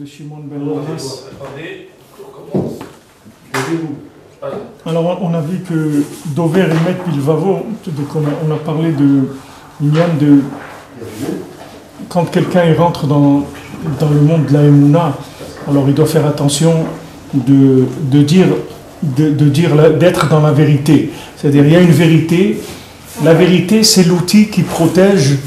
Shimon ben Lamas. Alors on a vu que Dover Emet Bilvavo, on a parlé de quand quelqu'un rentre dans le monde de la Emouna, alors il doit faire attention d'être dans la vérité. C'est-à-dire il y a une vérité. La vérité, c'est l'outil qui protège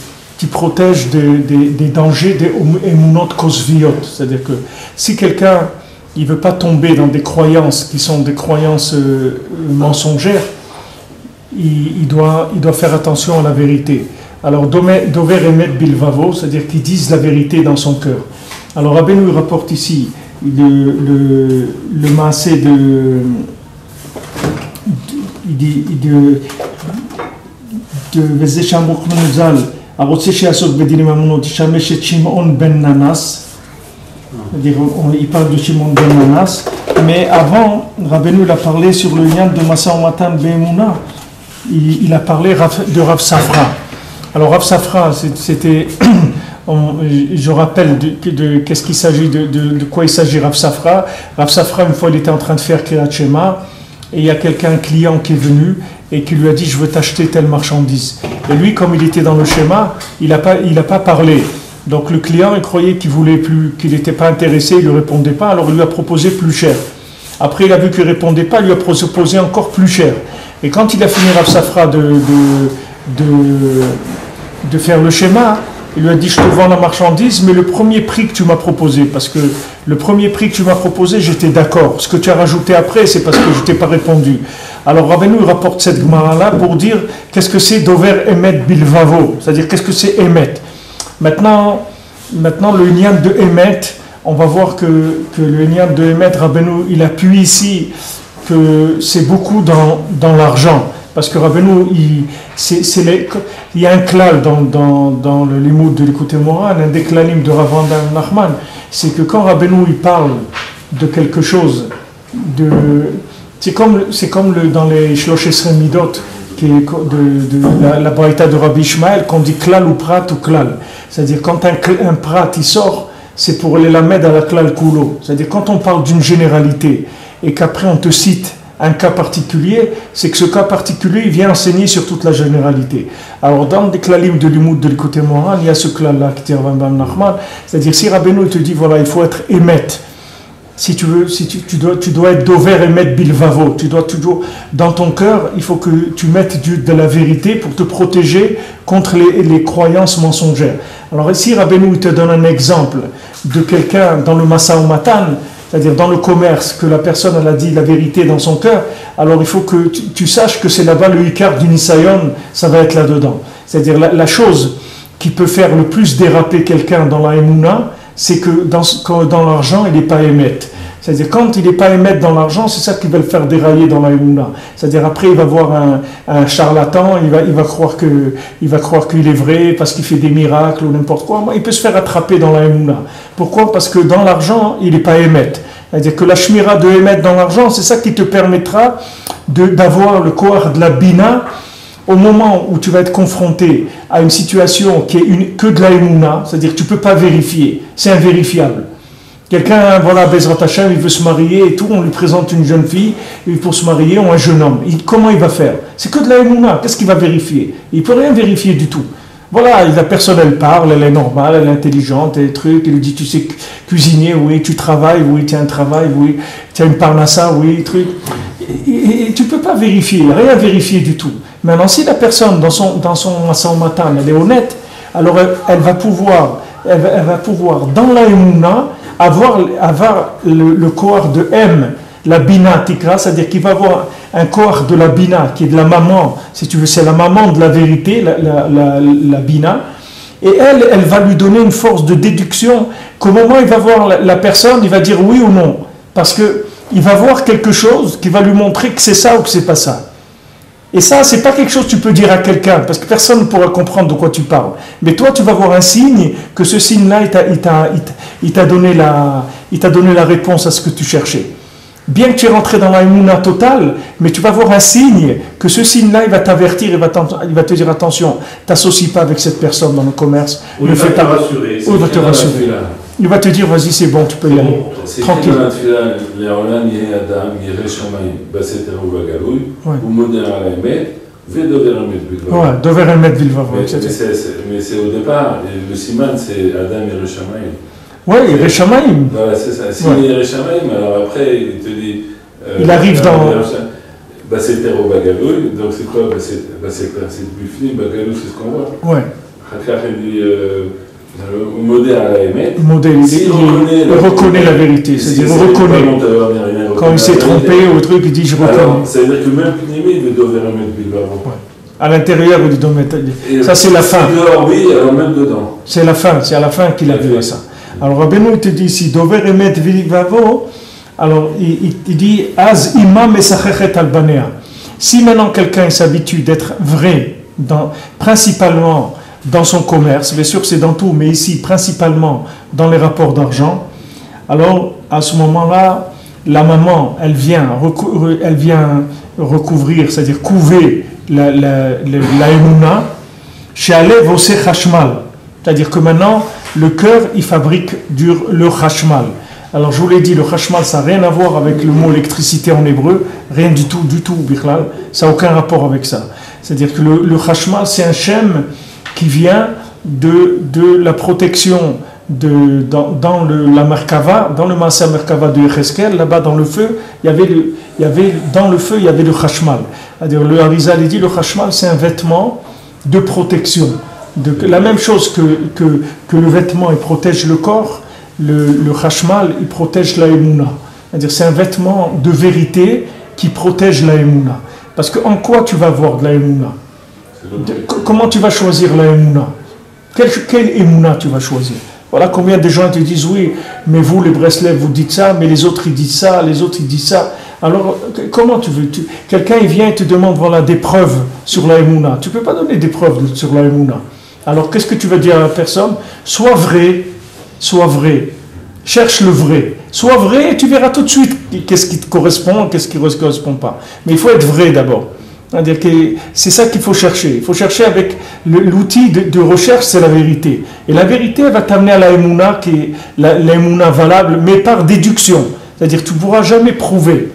des dangers des Emunot Kosviot. C'est-à-dire que si quelqu'un il veut pas tomber dans des croyances qui sont des croyances mensongères, il doit faire attention à la vérité. Alors Dover Emet Bilvavo, c'est-à-dire qu'ils disent la vérité dans son cœur. Alors Rabbeinu rapporte ici le maasé de Veze Shamroch Menuzal, Arotse Sheasot Bedinim Amunot, Shamesh et Shimon ben Nanas. C'est-à-dire, il parle de Shimon ben Nanas, mais avant, Rabbeinu a parlé sur le lien de Masa Matan Be'emuna. Il a parlé de Rav Safra. Alors Rav Safra, c'était, je rappelle qu'est-ce qu'il s'agit, de quoi il s'agit Rav Safra. Rav Safra, une fois, il était en train de faire Kriyat Shema, et il y a un client qui est venu et qui lui a dit je veux t'acheter telle marchandise. Et lui, comme il était dans le schéma, il n'a pas parlé. Donc le client, il croyait qu'il n'était pas intéressé, il ne lui répondait pas, alors il lui a proposé plus cher. Après, il a vu qu'il ne répondait pas, il lui a proposé encore plus cher. Et quand il a fini Rav Safra de faire le schéma, il lui a dit je te vends la marchandise, mais le premier prix que tu m'as proposé, parce que le premier prix que tu m'as proposé, j'étais d'accord. Ce que tu as rajouté après, c'est parce que je ne t'ai pas répondu. Alors Rabbeinu rapporte cette Gemara-là pour dire qu'est-ce que c'est Dover Emet Bilvavo, c'est-à-dire qu'est-ce que c'est Emet. Maintenant le Inyan de Emet, on va voir que le Inyan de Emet, Rabbeinu, il appuie ici que c'est beaucoup dans l'argent. Parce que Rabbeinu, il y a un klal dans le limoud de l'écoute moral, un des klalim de Rav Nachman, c'est que quand Rabbeinu il parle de quelque chose, c'est comme dans les Shlosh Esrei Midot, la braïta de Rabbi Ishmael, qu'on dit klal ou prat ou klal. C'est-à-dire quand un prat il sort, c'est pour les lamed à la klal kulo. C'est-à-dire quand on parle d'une généralité et qu'après on te cite un cas particulier, c'est que ce cas particulier il vient enseigner sur toute la généralité. Alors dans des klalim de l'imoud de l'écoute moral, il y a ce klal-là qui tire Rambam Nachman, c'est-à-dire si Rabbeinu te dit voilà, il faut être émet, si tu dois être dover émet bilvavo, tu dois toujours, dans ton cœur, il faut que tu mettes de la vérité pour te protéger contre les croyances mensongères. Alors ici Rabbeinu te donne un exemple de quelqu'un dans le Masa Matan, c'est-à-dire dans le commerce, que la personne elle a dit la vérité dans son cœur, alors il faut que tu saches que c'est là-bas le Ikar du Nisayon, ça va être là-dedans. C'est-à-dire la chose qui peut faire le plus déraper quelqu'un dans la Emouna, c'est que dans l'argent, il n'est pas émet. C'est-à-dire quand il n'est pas émet dans l'argent, c'est ça qui va le faire dérailler dans la Emouna. C'est-à-dire après, il va voir un charlatan, il va croire qu'il est vrai parce qu'il fait des miracles ou n'importe quoi. Il peut se faire attraper dans la Emouna. Pourquoi ? Parce que dans l'argent, il n'est pas émet. C'est-à-dire que la shmira de émet dans l'argent, c'est ça qui te permettra d'avoir le kohar de la bina au moment où tu vas être confronté à une situation qui est que de la Emouna, c'est-à-dire que tu ne peux pas vérifier, c'est invérifiable. Quelqu'un, voilà, Bezrat Hashem, il veut se marier et tout, on lui présente une jeune fille pour se marier ou un jeune homme. Comment il va faire ? C'est que de la Emouna, qu'est-ce qu'il va vérifier ? Il ne peut rien vérifier du tout. Voilà, la personne, elle parle, elle est normale, elle est intelligente, elle est truc, il lui dit, tu sais cuisiner, oui, tu travailles, oui, tu as un travail, oui, tu as une parnassa, oui, truc. Et tu ne peux pas vérifier, rien vérifier du tout. Maintenant, si la personne, dans son matin, elle est honnête, alors elle va pouvoir, dans la Emouna, avoir le kohar de M, la bina tikra, c'est-à-dire qu'il va avoir un kohar de la bina, qui est de la maman, si tu veux, c'est la maman de la vérité, la bina, et elle va lui donner une force de déduction, qu'au moment où il va voir la personne, il va dire oui ou non, parce qu'il va voir quelque chose qui va lui montrer que c'est ça ou que c'est pas ça. Et ça, c'est pas quelque chose que tu peux dire à quelqu'un, parce que personne ne pourra comprendre de quoi tu parles. Mais toi, tu vas voir un signe, que ce signe-là, il t'a donné la réponse à ce que tu cherchais. Bien que tu es rentré dans la Emouna totale, mais tu vas voir un signe, que ce signe-là, il va t'avertir, il va te dire attention, t'associes pas avec cette personne dans le commerce. Ou il va te rassurer. Ou il va te rassurer. il va te dire, vas-y, c'est bon, tu peux y aller. Tranquille. Ouais, Dover Emet Vilvavo. Mais c'est au départ, le Siman, c'est Adam et Yerushalayim. Oui, Yerushalayim. Voilà, c'est ça. Si il y a Yerushalayim, alors après, il te dit. Il arrive dans. C'est Tero Bagaloui, donc c'est quoi? C'est Bufni, Bagalou, c'est ce qu'on voit. Ouais. Chakar, il dit. Modèle à la Emet. Il reconnaît la vérité, c'est-à-dire il reconnaît. Quand il s'est trompé au truc, il dit je reconnais. C'est-à-dire que même Pnimi, il veut Dover Emet Bilbao. À l'intérieur, il dit ça c'est la fin. Dehors, oui, alors même dedans. C'est la fin, c'est à la fin qu'il a vu ça. Alors Rabbeinu te dit ici, Dover Emet Bilbao, alors il dit Az imam mesachechet albanea. Si maintenant quelqu'un s'habitue d'être vrai, principalement dans son commerce, bien sûr c'est dans tout, mais ici principalement dans les rapports d'argent, alors à ce moment-là, la maman, elle vient recouvrir, c'est-à-dire couver la émouna, chez Alev Ose Chashmal, c'est-à-dire que maintenant le cœur il fabrique le Chashmal. Alors je vous l'ai dit, le Chashmal ça n'a rien à voir avec le mot électricité en hébreu, rien du tout, Bichlal, ça n'a aucun rapport avec ça. C'est-à-dire que le Chashmal c'est un shem qui vient de la protection dans la Merkava, dans le Maaseh Merkava de Yecheskel, là-bas dans le feu, il y avait le Chashmal. C'est-à-dire le Harizal dit le Chashmal c'est un vêtement de protection. La même chose que le vêtement il protège le corps, le Chashmal il protège la Emouna. C'est-à-dire c'est un vêtement de vérité qui protège la Emouna. Parce qu'en quoi tu vas voir de la Emouna? Comment tu vas choisir la Emouna? Quelle Emouna tu vas choisir? Voilà combien de gens te disent oui, mais vous les Breslev vous dites ça, mais les autres ils disent ça, les autres ils disent ça. Alors comment tu veux quelqu'un il vient et te demande voilà des preuves sur la Emouna. Tu ne peux pas donner des preuves sur la Emouna. Alors qu'est-ce que tu vas dire à la personne? Sois vrai, cherche le vrai. Sois vrai et tu verras tout de suite qu'est-ce qui te correspond, qu'est-ce qui ne correspond pas. Mais il faut être vrai d'abord. C'est-à-dire que c'est ça qu'il faut chercher. Il faut chercher avec l'outil de recherche, c'est la vérité. Et la vérité, elle va t'amener à la Emouna, qui est la Emouna valable, mais par déduction. C'est-à-dire que tu ne pourras jamais prouver.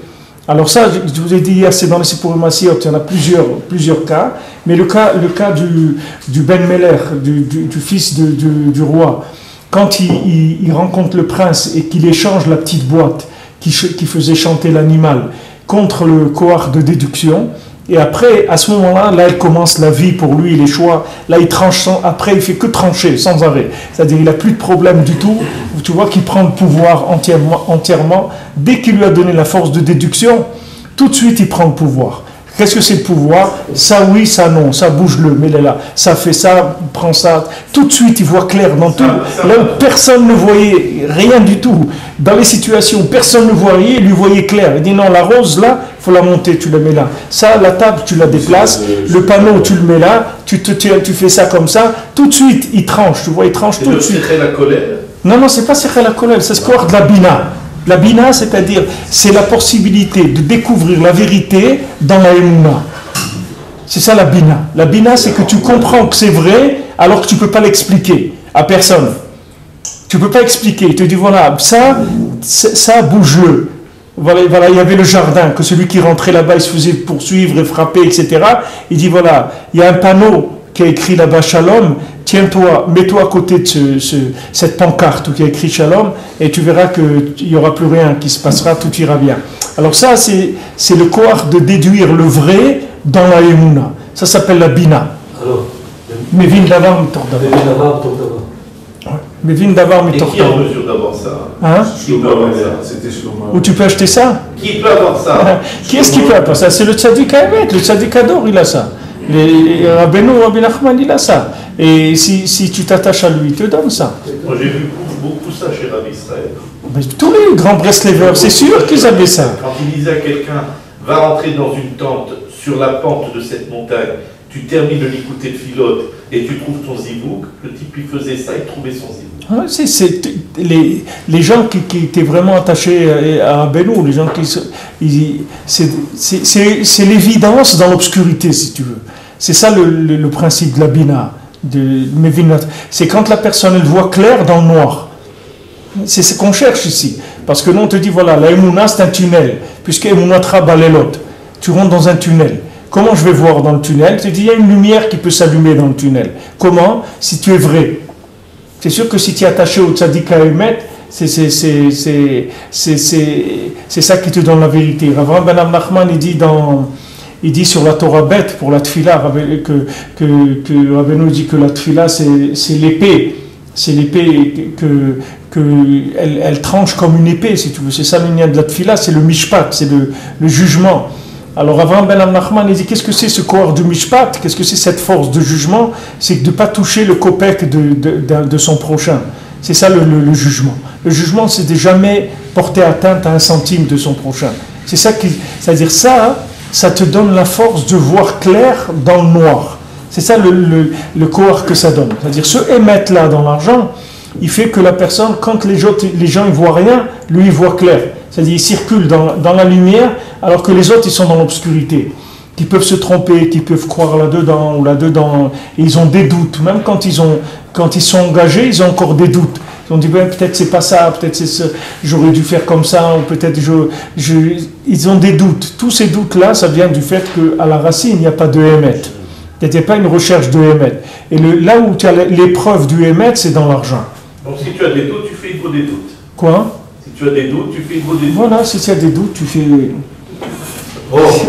Alors ça, je vous ai dit hier, c'est dans les Sipurim Massiot, il y en a plusieurs cas. Mais le cas du Ben Meler, du fils du roi, quand il rencontre le prince et qu'il échange la petite boîte qui faisait chanter l'animal contre le cohort de déduction, et après, à ce moment-là, là, il commence la vie pour lui, les choix. Là, il tranche après, il fait que trancher, sans arrêt. C'est-à-dire, il n'a plus de problème du tout. Tu vois qu'il prend le pouvoir entièrement. Dès qu'il lui a donné la force de déduction, tout de suite, il prend le pouvoir. Qu'est-ce que c'est le pouvoir? Ça oui, ça non, ça bouge-le, mets-le là. Ça fait ça, prends ça. Tout de suite, il voit clair dans tout. Là où personne ne voyait rien du tout. Dans les situations où personne ne voyait, il lui voyait clair. Il dit non, la rose là, il faut la monter, tu la mets là. Ça, la table, tu la déplaces. Le panneau, tu le mets là. Tu fais ça comme ça. Tout de suite, il tranche. Tu vois, il tranche tout de suite. C'est la colère? Non, c'est pas Sechel la colère, c'est ce qu'on de la bina. La bina, c'est-à-dire, c'est la possibilité de découvrir la vérité dans la Emouna. C'est ça la bina. La bina, c'est que tu comprends que c'est vrai alors que tu ne peux pas l'expliquer à personne. Tu ne peux pas expliquer. Il te dit, voilà, ça bouge-le. Voilà, il y avait le jardin, que celui qui rentrait là-bas, il se faisait poursuivre et frapper, etc. Il dit, voilà, il y a un panneau qui a écrit là-bas Shalom, tiens-toi, mets-toi à côté de cette pancarte qui a écrit Shalom, et tu verras qu'il n'y aura plus rien qui se passera, tout ira bien. Alors ça, c'est le cohort de déduire le vrai dans la Emouna. Ça s'appelle la Bina. Alors, mais vin d'avoir mitordava. Mais vin d'avoir mitordava. Et qui est en mesure d'avoir ça? Hein? Qui peut avoir ça? C'était Shlomo. Où tu peux acheter ça? Qui peut avoir ça? Qui est-ce qui peut avoir ça? C'est le tzaddik Haïmet, le tzaddik Ador, il a ça. Rabbeinu, Rabbi Nachman, il a ça. Et si tu t'attaches à lui, il te donne ça. Moi, j'ai vu beaucoup ça chez Rabbi Israël. Mais tous les grands Breslevers, c'est sûr qu'ils avaient ça. Quand il disait à quelqu'un, va rentrer dans une tente sur la pente de cette montagne, tu termines de l'écouter de filote et tu trouves ton zibouk, le type il faisait ça, il trouvait son zibouk. C'est les gens qui étaient vraiment attachés à Rabbeinu, les gens c'est l'évidence dans l'obscurité, si tu veux. C'est ça le principe de la bina, c'est quand la personne elle voit clair dans le noir. C'est ce qu'on cherche ici. Parce que nous, on te dit, voilà, la Emouna, c'est un tunnel. Puisque Emouna Trabalelot, tu rentres dans un tunnel. Comment je vais voir dans le tunnel? Tu dis, il y a une lumière qui peut s'allumer dans le tunnel. Comment? Si tu es vrai. C'est sûr que si tu es attaché au Tzadik Haemet, c'est ça qui te donne la vérité. Avraham Ben Nachman, il dit sur la Torah bête, pour la Tfila, que Rabbeinu dit que la Tfila, c'est l'épée. C'est l'épée elle tranche comme une épée, si tu veux. C'est ça le lien de la Tfila, c'est le Mishpat, c'est le jugement. Alors Avraham Ben Nachman, il dit, qu'est-ce que c'est ce corps du Mishpat? Qu'est-ce que c'est cette force de jugement? C'est de ne pas toucher le kopek de son prochain. C'est ça le jugement. Le jugement, c'est de jamais porter atteinte à un centime de son prochain. C'est ça c'est-à-dire ça te donne la force de voir clair dans le noir. C'est ça le corps que ça donne. C'est-à-dire ce émettre là dans l'argent, il fait que la personne, quand les gens ils voient rien, lui il voit clair. C'est-à-dire il circule dans la lumière, alors que les autres ils sont dans l'obscurité. Qui peuvent se tromper, qui peuvent croire là-dedans ou là-dedans. Et ils ont des doutes. Même quand ils sont engagés, ils ont encore des doutes. Ils ont dit, ben, peut-être c'est pas ça, peut-être c'est ça, j'aurais dû faire comme ça, ou peut-être ils ont des doutes. Tous ces doutes-là, ça vient du fait qu'à la racine, il n'y a pas de Hémet. Il n'y a pas une recherche de Hémet. Et là où tu as l'épreuve du Hémet, c'est dans l'argent. Donc si tu as des doutes, tu fais Hidbo des doutes. Quoi? Si tu as des doutes, tu fais Hidbo des doutes. Voilà, si tu as des doutes, tu fais...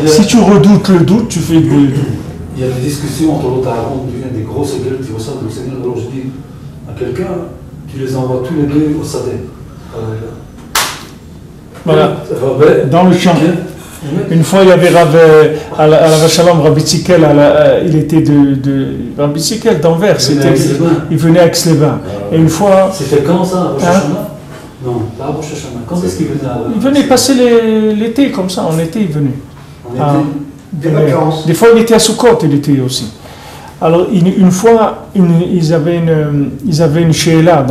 Si tu redoutes le doute, tu fais des doutes. Il y a des discussions entre l'autre Aaron, des grosses gueules qui ressemblent au Seigneur. Alors je dis à quelqu'un, tu les envoies tous les deux au Sadeh. Voilà. Dans le champ. Une fois, il y avait à la Vachalom, Rabbi Tzikel, il était de Rabbi Tzikel d'Anvers. Il venait à Aix-les-Bains. Et une fois. C'était quand ça, Rosh Hashanah? Non, pas Rosh Hashanah. Quand est-ce qu'il venait à... Il venait passer l'été comme ça, en été il venait. Des vacances. Des fois il était à Soukot, il était aussi. Alors une fois, ils avaient une sheila,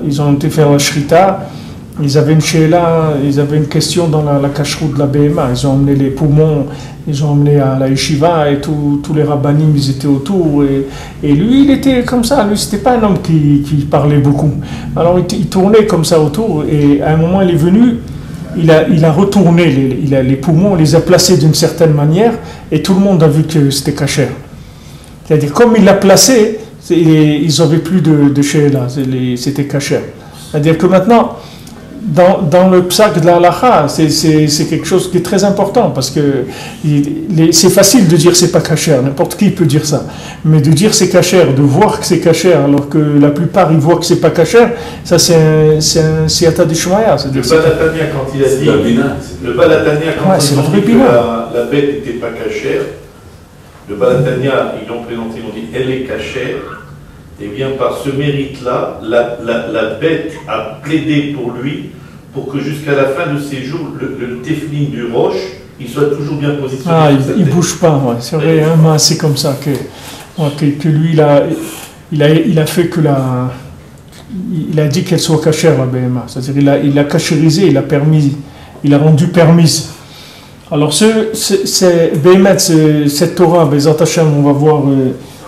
ils ont été faire la shrita, ils avaient une sheila, ils avaient une question dans la cacheroute de la BMA, ils ont emmené les poumons, ils ont emmené à la yeshiva et tous les rabbanim, ils étaient autour et lui il était comme ça, lui c'était pas un homme qui parlait beaucoup. Alors il tournait comme ça autour et à un moment il est venu, il a retourné les poumons, il les a placés d'une certaine manière et tout le monde a vu que c'était kasher. C'est-à-dire comme il l'a placé, ils n'avaient plus de sheila, c'était kasher. C'est-à-dire que maintenant, dans le psak de la halacha, c'est quelque chose qui est très important parce que c'est facile de dire c'est pas kasher, n'importe qui peut dire ça, mais de dire c'est kasher, de voir que c'est kasher alors que la plupart ils voient que c'est pas kasher, ça c'est un siyata d'Ishmaïa. Le Balatania quand il a dit, le Balatania quand il a dit que la bête n'était pas kasher, le Balatania ils l'ont présenté, ils ont dit elle est kasher. Et bien par ce mérite-là, la bête a plaidé pour lui, pour que jusqu'à la fin de ses jours, le teflin du roche, il soit toujours bien positionné. Ah, il ne bouge pas, ouais. C'est vrai, hein, c'est comme ça que lui, il a fait que il a dit qu'elle soit cachère, la BMA. C'est-à-dire il a cachérisé, il a rendu permise. Alors cette Torah, Bezat Hashem, on va voir...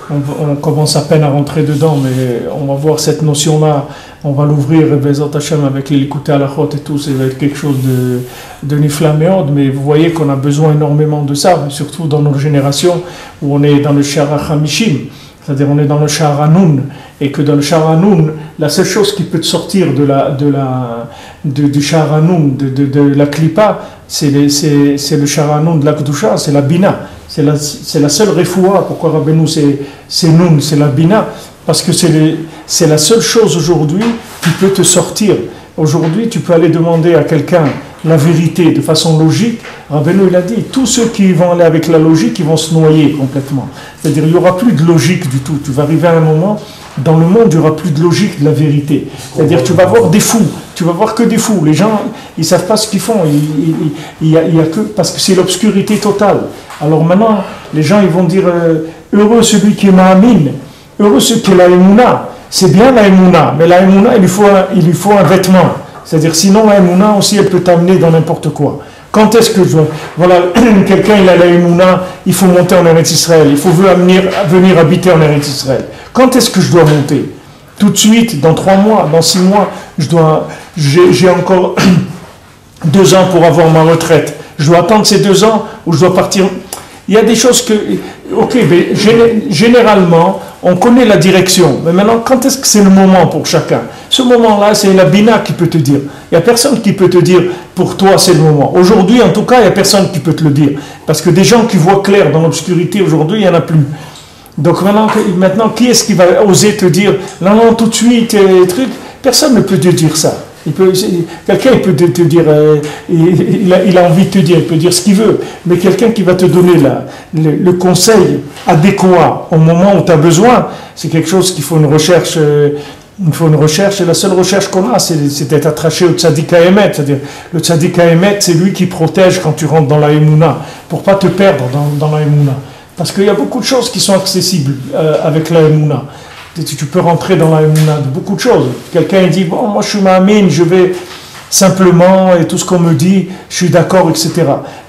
On commence à peine à rentrer dedans, mais on va voir cette notion-là, on va l'ouvrir, Bezat Hashem, avec l'écouter à la chôte et tout, c'est quelque chose de niflaméode, mais vous voyez qu'on a besoin énormément de ça, surtout dans notre génération, où on est dans le Shara Hamishim, c'est-à-dire on est dans le Shara Hanoun, et que dans le Shara Hanoun, la seule chose qui peut te sortir du Shara Hanoun, de la Klippa, c'est le Shara Hanoun de la Kedusha, c'est la Bina. C'est la seule refoua. Pourquoi Rabbeinu c'est Noun, c'est la Bina? Parce que c'est la seule chose aujourd'hui qui peut te sortir. Aujourd'hui, tu peux aller demander à quelqu'un la vérité de façon logique. Rabbeinu il a dit, tous ceux qui vont aller avec la logique, ils vont se noyer complètement. C'est-à-dire, il n'y aura plus de logique du tout. Tu vas arriver à un moment, dans le monde, il n'y aura plus de logique de la vérité. C'est-à-dire, tu vas voir des fous. Tu vas voir que des fous. Les gens, ils ne savent pas ce qu'ils font. Il y a que, parce que c'est l'obscurité totale. Alors maintenant, les gens, ils vont dire, heureux celui qui est ma'amine, heureux celui qui est la Emouna. C'est bien la Emouna, mais la Emouna, il lui faut un vêtement. C'est-à-dire, sinon, la Emouna aussi, elle peut t'amener dans n'importe quoi. Quand est-ce que je dois... Voilà, quelqu'un, il a la Emouna, il faut monter en Eretz Israël, il faut venir habiter en Eretz Israël. Quand est-ce que je dois monter? tout de suite, dans 3 mois, dans 6 mois, j'ai encore 2 ans pour avoir ma retraite. Je dois attendre ces 2 ans ou je dois partir. Il y a des choses que, ok, mais généralement, on connaît la direction. Mais maintenant, quand est-ce que c'est le moment pour chacun? Ce moment-là, c'est la Bina qui peut te dire. Il n'y a personne qui peut te dire, pour toi, c'est le moment. Aujourd'hui, en tout cas, il n'y a personne qui peut te le dire. Parce que des gens qui voient clair dans l'obscurité, aujourd'hui, il n'y en a plus. Donc maintenant, qui est-ce qui va oser te dire, non, tout de suite, truc? Personne ne peut te dire ça. Quelqu'un peut te dire, il a envie de te dire, il peut dire ce qu'il veut, mais quelqu'un qui va te donner le conseil adéquat au moment où tu as besoin, c'est quelque chose qu'il faut une recherche. Il faut une recherche, et la seule recherche qu'on a, c'est d'être attaché au tzaddik haemet. C'est-à-dire, le tzaddik haemet, c'est lui qui protège quand tu rentres dans la émouna, pour pas te perdre dans la émouna. Parce qu'il y a beaucoup de choses qui sont accessibles avec la émouna. Tu peux rentrer dans la émouna de beaucoup de choses. Quelqu'un dit, bon, moi je suis ma'amine, je vais simplement, et tout ce qu'on me dit, je suis d'accord, etc.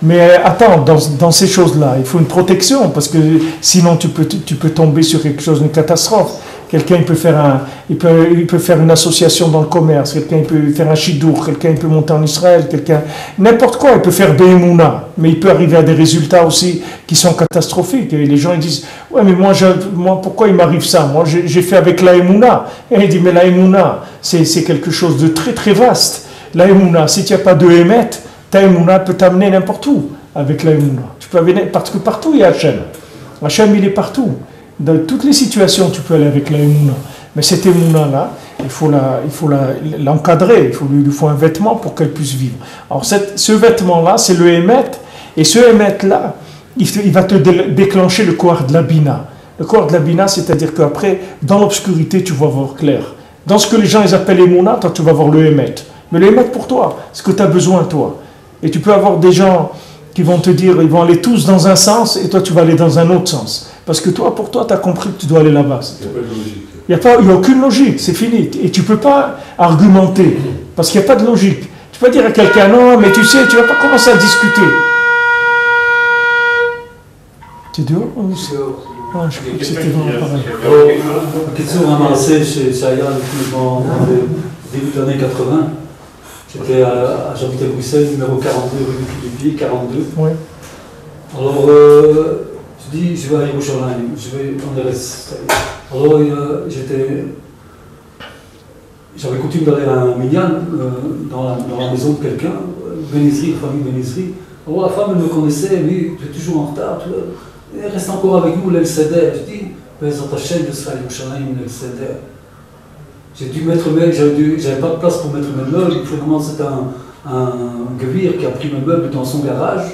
Mais attends, dans ces choses-là, il faut une protection, parce que sinon tu peux tomber sur quelque chose, une catastrophe. Quelqu'un peut faire une association dans le commerce, quelqu'un peut faire un chidour, quelqu'un peut monter en Israël, n'importe quoi, il peut faire Be'emouna, mais il peut arriver à des résultats aussi qui sont catastrophiques. Et les gens ils disent, ouais mais moi pourquoi il m'arrive ça? Moi j'ai fait avec la Emouna. Et il dit, mais la Emouna, c'est quelque chose de très très vaste. La Emouna, si tu n'as pas de Emet, ta Emouna peut t'amener n'importe où avec la Emouna. Parce que partout il y a Hachem. Hachem il est partout. Dans toutes les situations, tu peux aller avec la émouna. Mais cette émouna-là, il faut l'encadrer, il lui faut un vêtement pour qu'elle puisse vivre. Alors ce vêtement-là, c'est le émet, et ce émet-là, il va te déclencher le koar de la bina. Le koar de la bina, c'est-à-dire qu'après, dans l'obscurité, tu vas voir clair. Dans ce que les gens ils appellent émouna, toi tu vas voir le émet. Mais le émet pour toi, ce que tu as besoin toi. Et tu peux avoir des gens qui vont te dire, ils vont aller tous dans un sens, et toi tu vas aller dans un autre sens. Parce que toi, pour toi, tu as compris que tu dois aller là-bas. Il n'y a pas de logique. Il n'y a aucune logique, c'est fini. Et tu ne peux pas argumenter, parce qu'il n'y a pas de logique. Tu peux dire à quelqu'un, non, mais tu sais, tu ne vas pas commencer à discuter. Tu es dehors ou c'est dehors? Je crois que c'était vraiment pareil. La question m'a amassé chez Shaya en début des années 80. J'habitais à Bruxelles, numéro 42, rue du Pied, 42. Oui. Alors, je dis, je vais à Yerushalayim, je vais en RS. Alors, j'avais coutume d'aller à un minyan dans la maison de quelqu'un, Benizri, famille Benizri. Alors, la femme, elle me connaissait, lui, tu es toujours en retard, elle reste encore avec nous, l'El-Seder. Je dis, Bezrat Hashem, je serai à Yerushalayim, l'El-Seder. J'ai dû mettre j'avais pas de place pour mettre mes meubles. Finalement, c'était un gevir qui a pris mes meubles dans son garage.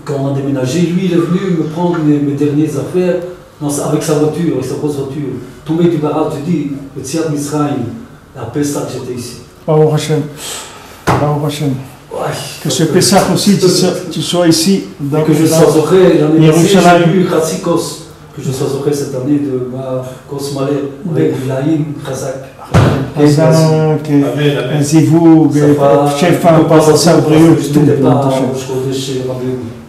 Quand on a déménagé, lui, il est venu me prendre mes dernières affaires avec sa voiture, avec sa grosse voiture. Tombé du barrage, je dis, le Tziat Misraïm, la Pessah que j'étais ici. Baruch Hashem. Baruch Hashem. Que ce Pessah aussi, tu sois ici. Et que je sois auprès, l'année passée, j'ai vu Khatsikos. Que je sois auprès cette année de ma grosse malais avec Laïm Khazak. Zivou, Shefa, Passar, Brieux, tout.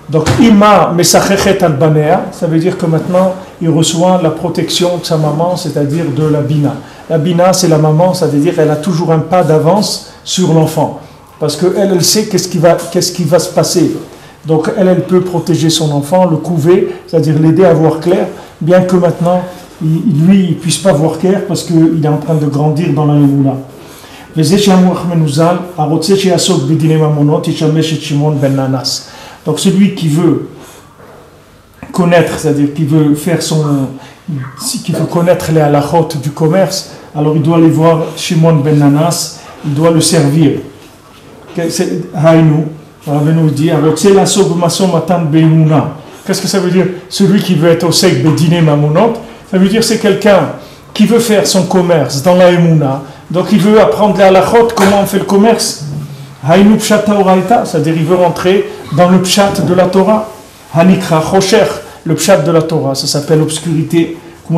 Donc, Ima Mesachechet al-Banea, ça veut dire que maintenant, il reçoit la protection de sa maman, c'est-à-dire de la Bina. La Bina, c'est la maman, ça veut dire qu'elle a toujours un pas d'avance sur l'enfant. Parce qu'elle, elle sait qu'est-ce qui va se passer. Donc, elle peut protéger son enfant, le couver, c'est-à-dire l'aider à voir clair, bien que maintenant, lui, il ne puisse pas voir clair parce qu'il est en train de grandir dans la Emouna. Donc celui qui veut connaître, c'est-à-dire qui veut connaître les halachot du commerce, alors il doit aller voir Shimon ben Nanas, il doit le servir. Haïnou, Rabbeinu dit, qu'est-ce que ça veut dire? Celui qui veut être au sec bedine mamonot, ça veut dire c'est quelqu'un qui veut faire son commerce dans la Emouna, donc il veut apprendre les halachot, comment on fait le commerce. Haïnou pshata oraita, c'est-à-dire il veut rentrer dans le pshat de la Torah. Hanikra chosher, le pshat de la Torah, ça s'appelle obscurité. Comme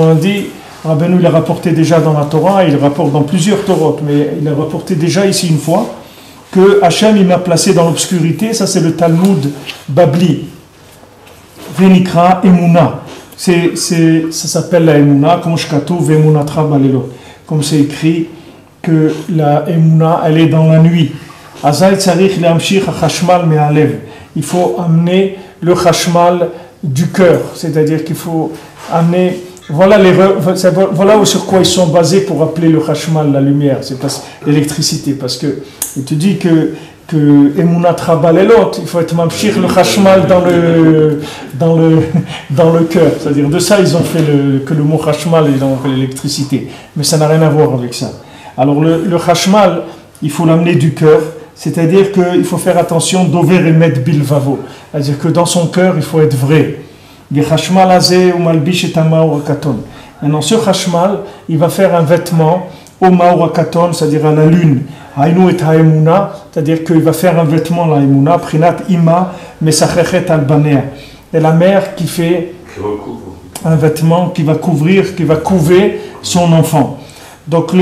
on dit, Rabbeinu il a rapporté déjà dans la Torah, il rapporte dans plusieurs Torot, mais il a rapporté déjà ici une fois que Hachem il m'a placé dans l'obscurité, ça c'est le Talmud Babli. Venikra Emuna. Ça s'appelle la Emouna, comme c'est écrit que la Emouna, elle est dans la nuit. Il faut amener le chashmal du cœur, c'est-à-dire qu'il faut amener. Voilà sur quoi ils sont basés pour appeler le chashmal la lumière, c'est l'électricité, parce que il te dit que Emunat Rabalelot, il faut être mamshir le chashmal dans le cœur, c'est-à-dire de ça ils ont fait que le mot chashmal ils ont fait l'électricité, mais ça n'a rien à voir avec ça. Alors le chashmal, il faut l'amener du cœur, c'est-à-dire qu'il faut faire attention d'over et met bilvavo, c'est-à-dire que dans son cœur il faut être vrai. Maintenant, ce chashmal, il va faire un vêtement au maurakaton, c'est-à-dire à la lune. C'est-à-dire qu'il va faire un vêtement la emuna, prinat ima mesachechet albanea. Et la mère qui fait un vêtement qui va couver son enfant. Donc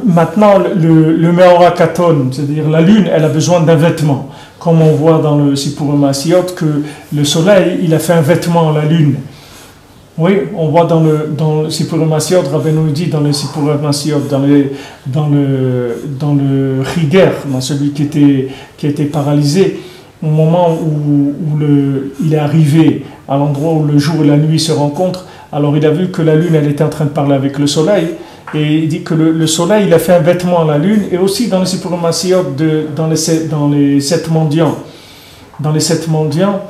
maintenant, le maurakaton, c'est-à-dire la lune, elle a besoin d'un vêtement. Comme on voit dans le Sipur Masiot que le soleil, il a fait un vêtement à la lune. Oui, on voit dans le Sipur Masiot, Rabbeinu dit dans le Sipur Masiot, dans le Chiger, dans celui qui était paralysé, au moment où il est arrivé à l'endroit où le jour et la nuit se rencontrent, alors il a vu que la lune, elle était en train de parler avec le soleil. Et il dit que le soleil, il a fait un vêtement à la lune, et aussi dans le Sipur Masiot, dans les 7 mendiants. Dans les 7 mendiants,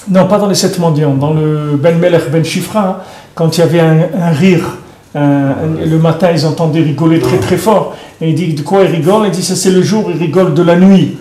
non, pas dans les 7 mendiants, dans le Ben Melech Ben Shifra, quand il y avait un rire, le matin, ils entendaient rigoler très très fort, et il dit de quoi ils rigolent? Il dit ça c'est le jour, ils rigolent de la nuit.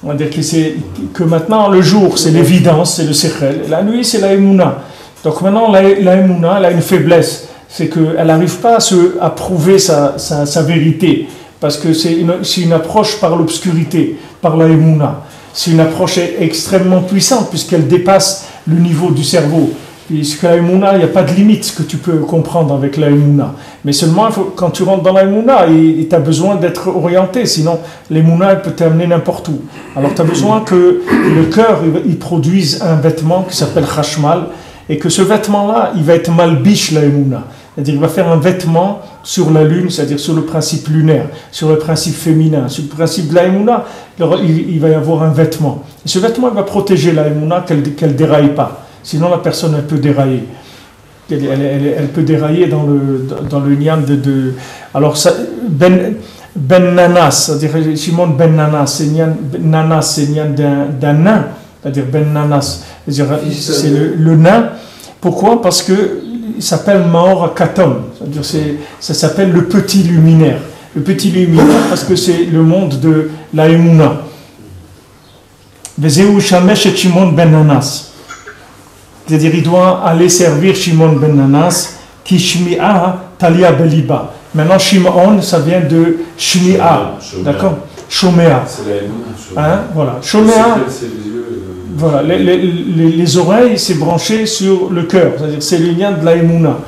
On va dire que maintenant, le jour, c'est l'évidence, c'est le Sechel, la nuit, c'est la Emouna. Donc maintenant, la Emouna, elle a une faiblesse. C'est qu'elle n'arrive pas à prouver sa vérité, parce que c'est une approche par l'obscurité, par la Emouna. C'est une approche extrêmement puissante, puisqu'elle dépasse le niveau du cerveau. Puisque la Emouna, il n'y a pas de limite ce que tu peux comprendre avec la Emouna. Mais seulement, quand tu rentres dans la Emouna, tu as besoin d'être orienté, sinon l'Emouna, elle peut t'amener n'importe où. Alors tu as besoin que le cœur il produise un vêtement qui s'appelle chashmal, et que ce vêtement-là, il va être malbish la Emouna. C'est-à-dire qu'il va faire un vêtement sur la lune, c'est-à-dire sur le principe lunaire, sur le principe féminin, sur le principe de la Emouna, il va y avoir un vêtement. Et ce vêtement, il va protéger la Emouna qu'elle ne déraille pas. Sinon, la personne, elle peut dérailler. Elle peut dérailler dans le nian de... Alors, Ben Nanas, c'est-à-dire Shimon Ben Nanas, c'est nian d'un nain, c'est-à-dire Ben Nanas, c'est le nain. Pourquoi? Parce que il s'appelle Maor Katon, c'est-à-dire ça s'appelle le petit luminaire. Le petit luminaire parce que c'est le monde de la Emouna. Vezeu Shamesh et Shimon Ben Nanas. C'est-à-dire il doit aller servir Shimon Ben Nanas, qui Shmi'a Talia Beliba. Maintenant Shimon, ça vient de Shmi'a, d'accord? Shomea. C'est la Emouna. Hein? Voilà. Shomea. Voilà, les oreilles, c'est branché sur le cœur, c'est-à-dire c'est le lien de la Emouna.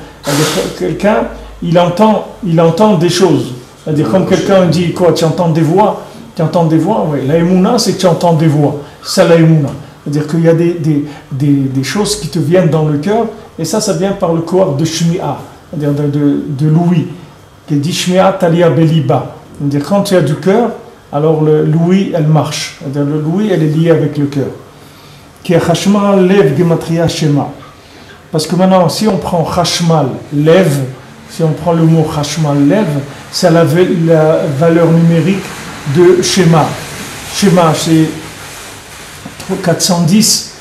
Quelqu'un, il entend des choses. C'est-à-dire comme quelqu'un dit quoi, tu entends des voix, oui. La Emouna, c'est que tu entends des voix. C'est ça la Emouna. C'est-à-dire qu'il y a des choses qui te viennent dans le cœur, et ça vient par le corps de Shmi'a, c'est-à-dire de l'ouïe, qui dit Shmi'a Talia Beliba. C'est-à-dire quand tu as du cœur, alors l'ouïe, elle marche. C'est-à-dire l'ouïe, elle est liée avec le cœur. Qui est Chashmal, Lev, Gematria, Shema. Parce que maintenant, si on prend Chashmal, Lev, si on prend le mot Chashmal, Lev, c'est la valeur numérique de Shema. Shema, c'est 410,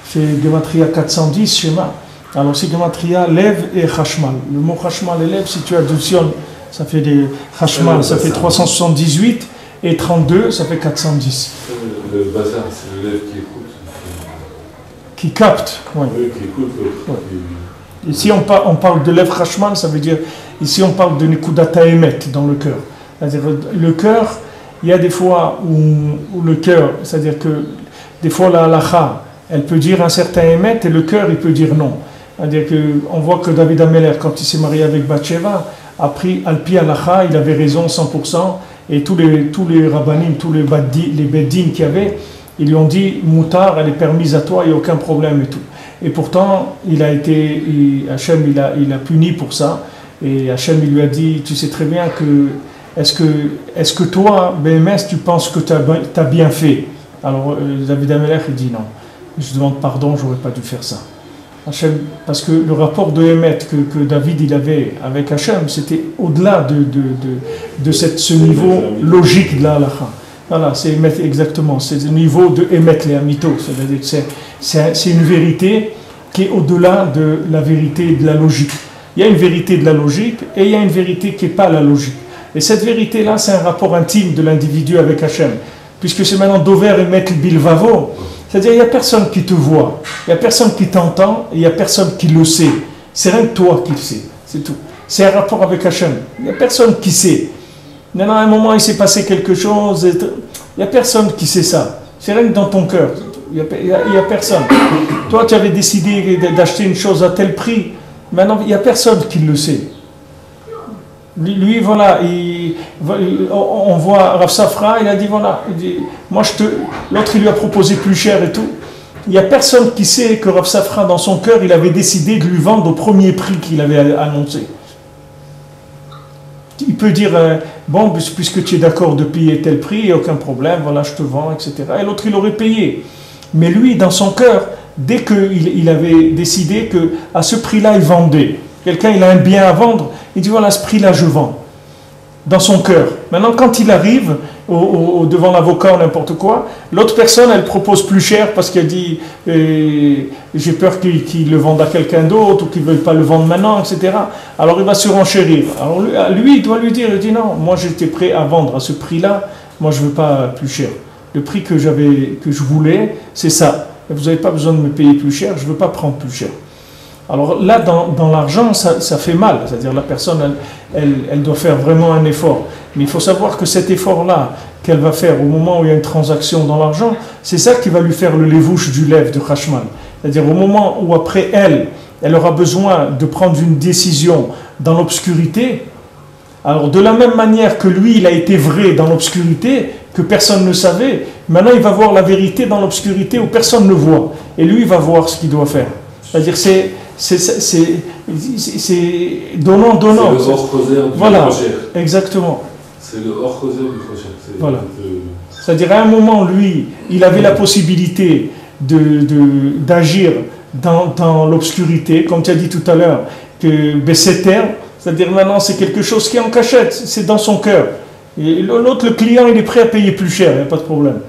c'est Gematria 410, Shema. Alors c'est Gematria, Lev et Chashmal. Le mot Chashmal et Lev, si tu additionnes, ça fait des Chashmal, ça fait 378, et 32, ça fait 410. Le bazar, c'est le Lev qui écoute. Qui capte, oui. Oui, qui écoute. Oui. Ici, on parle de Lev Chashmal, ça veut dire, ici, on parle de Nekudata Emet dans le cœur. C'est-à-dire, le cœur, il y a des fois où le cœur, c'est-à-dire que des fois, la halacha, elle peut dire un certain Emet et le cœur, il peut dire non. C'est-à-dire qu'on voit que David Ameller, quand il s'est marié avec Bathsheba, a pris Alpi halacha, il avait raison 100%, et tous les rabbanim, tous les beddin qu'il y avait, ils lui ont dit, Moutar, elle est permise à toi, il n'y a aucun problème et tout. Et pourtant, Hachem, il a puni pour ça. Et Hachem, il lui a dit, tu sais très bien que, est-ce que toi, BMS, tu penses que tu as bien fait? Alors, David Amelech, il dit non. Je demande pardon, j'aurais pas dû faire ça. Hachem, parce que le rapport de Emet que David il avait avec Hachem, c'était au-delà de ce niveau logique de la halakha. Voilà, c'est Emet exactement, c'est le niveau de Emet les Amito, c'est-à-dire que c'est une vérité qui est au-delà de la vérité de la logique. Il y a une vérité de la logique et il y a une vérité qui n'est pas la logique. Et cette vérité-là, c'est un rapport intime de l'individu avec Hachem, puisque c'est maintenant Dover Emet Bilvavo. C'est-à-dire, il n'y a personne qui te voit, il n'y a personne qui t'entend, et il n'y a personne qui le sait. C'est rien que toi qui le sais, c'est tout. C'est un rapport avec Hachem. Il n'y a personne qui sait. Maintenant, à un moment, il s'est passé quelque chose, il n'y a personne qui sait ça. C'est rien que dans ton cœur. Il n'y a personne. Toi, tu avais décidé d'acheter une chose à tel prix. Maintenant, il n'y a personne qui le sait. Lui, voilà, on voit Rav Safra, il a dit voilà, l'autre il lui a proposé plus cher et tout. Il n'y a personne qui sait que Rav Safra, dans son cœur, il avait décidé de lui vendre au premier prix qu'il avait annoncé. Il peut dire, bon, puisque tu es d'accord de payer tel prix, il n'y a aucun problème, voilà, je te vends, etc. Et l'autre, il aurait payé. Mais lui, dans son cœur, dès qu'il avait décidé qu'à ce prix-là, il vendait. Quelqu'un, il a un bien à vendre, il dit voilà, à ce prix-là, je vends. Dans son cœur. Maintenant, quand il arrive devant l'avocat ou n'importe quoi, l'autre personne, elle propose plus cher parce qu'elle dit j'ai peur qu'il le vende à quelqu'un d'autre ou qu'il ne veuille pas le vendre maintenant, etc. Alors il va se renchérir. Alors lui, il doit lui dire, il dit non, moi j'étais prêt à vendre à ce prix-là, moi je ne veux pas plus cher. Le prix que je voulais, c'est ça. Vous n'avez pas besoin de me payer plus cher, je ne veux pas prendre plus cher. Alors là, dans l'argent, ça fait mal. C'est-à-dire la personne, elle doit faire vraiment un effort. Mais il faut savoir que cet effort-là qu'elle va faire au moment où il y a une transaction dans l'argent, c'est ça qui va lui faire le lévouche du lève de Khashmal. C'est-à-dire au moment où après elle aura besoin de prendre une décision dans l'obscurité. Alors de la même manière que lui, il a été vrai dans l'obscurité, que personne ne savait, maintenant il va voir la vérité dans l'obscurité où personne ne voit. Et lui, il va voir ce qu'il doit faire. C'est-à-dire c'est donnant. C'est le hors-causer du voilà, prochain. Exactement. C'est le hors-causer du prochain. Voilà. C'est-à-dire à un moment, lui, il avait la possibilité d'agir dans l'obscurité, comme tu as dit tout à l'heure, que Besséter, c'est-à-dire maintenant c'est quelque chose qui est en cachette, c'est dans son cœur. Et l'autre, le client, il est prêt à payer plus cher, il n'y a pas de problème.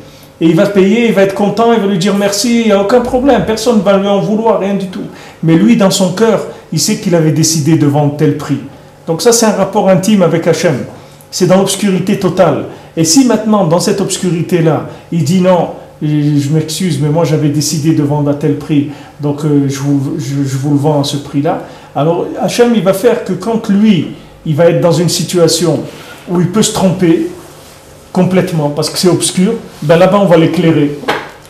Et il va payer, il va être content, il va lui dire merci, il n'y a aucun problème, personne ne va lui en vouloir, rien du tout. Mais lui, dans son cœur, il sait qu'il avait décidé de vendre tel prix. Donc ça, c'est un rapport intime avec Hachem. C'est dans l'obscurité totale. Et si maintenant, dans cette obscurité-là, il dit non, je m'excuse, mais moi j'avais décidé de vendre à tel prix, donc je vous le vends à ce prix-là. Alors Hachem, il va faire que quand lui, il va être dans une situation où il peut se tromper, complètement, parce que c'est obscur, ben là-bas on va l'éclairer.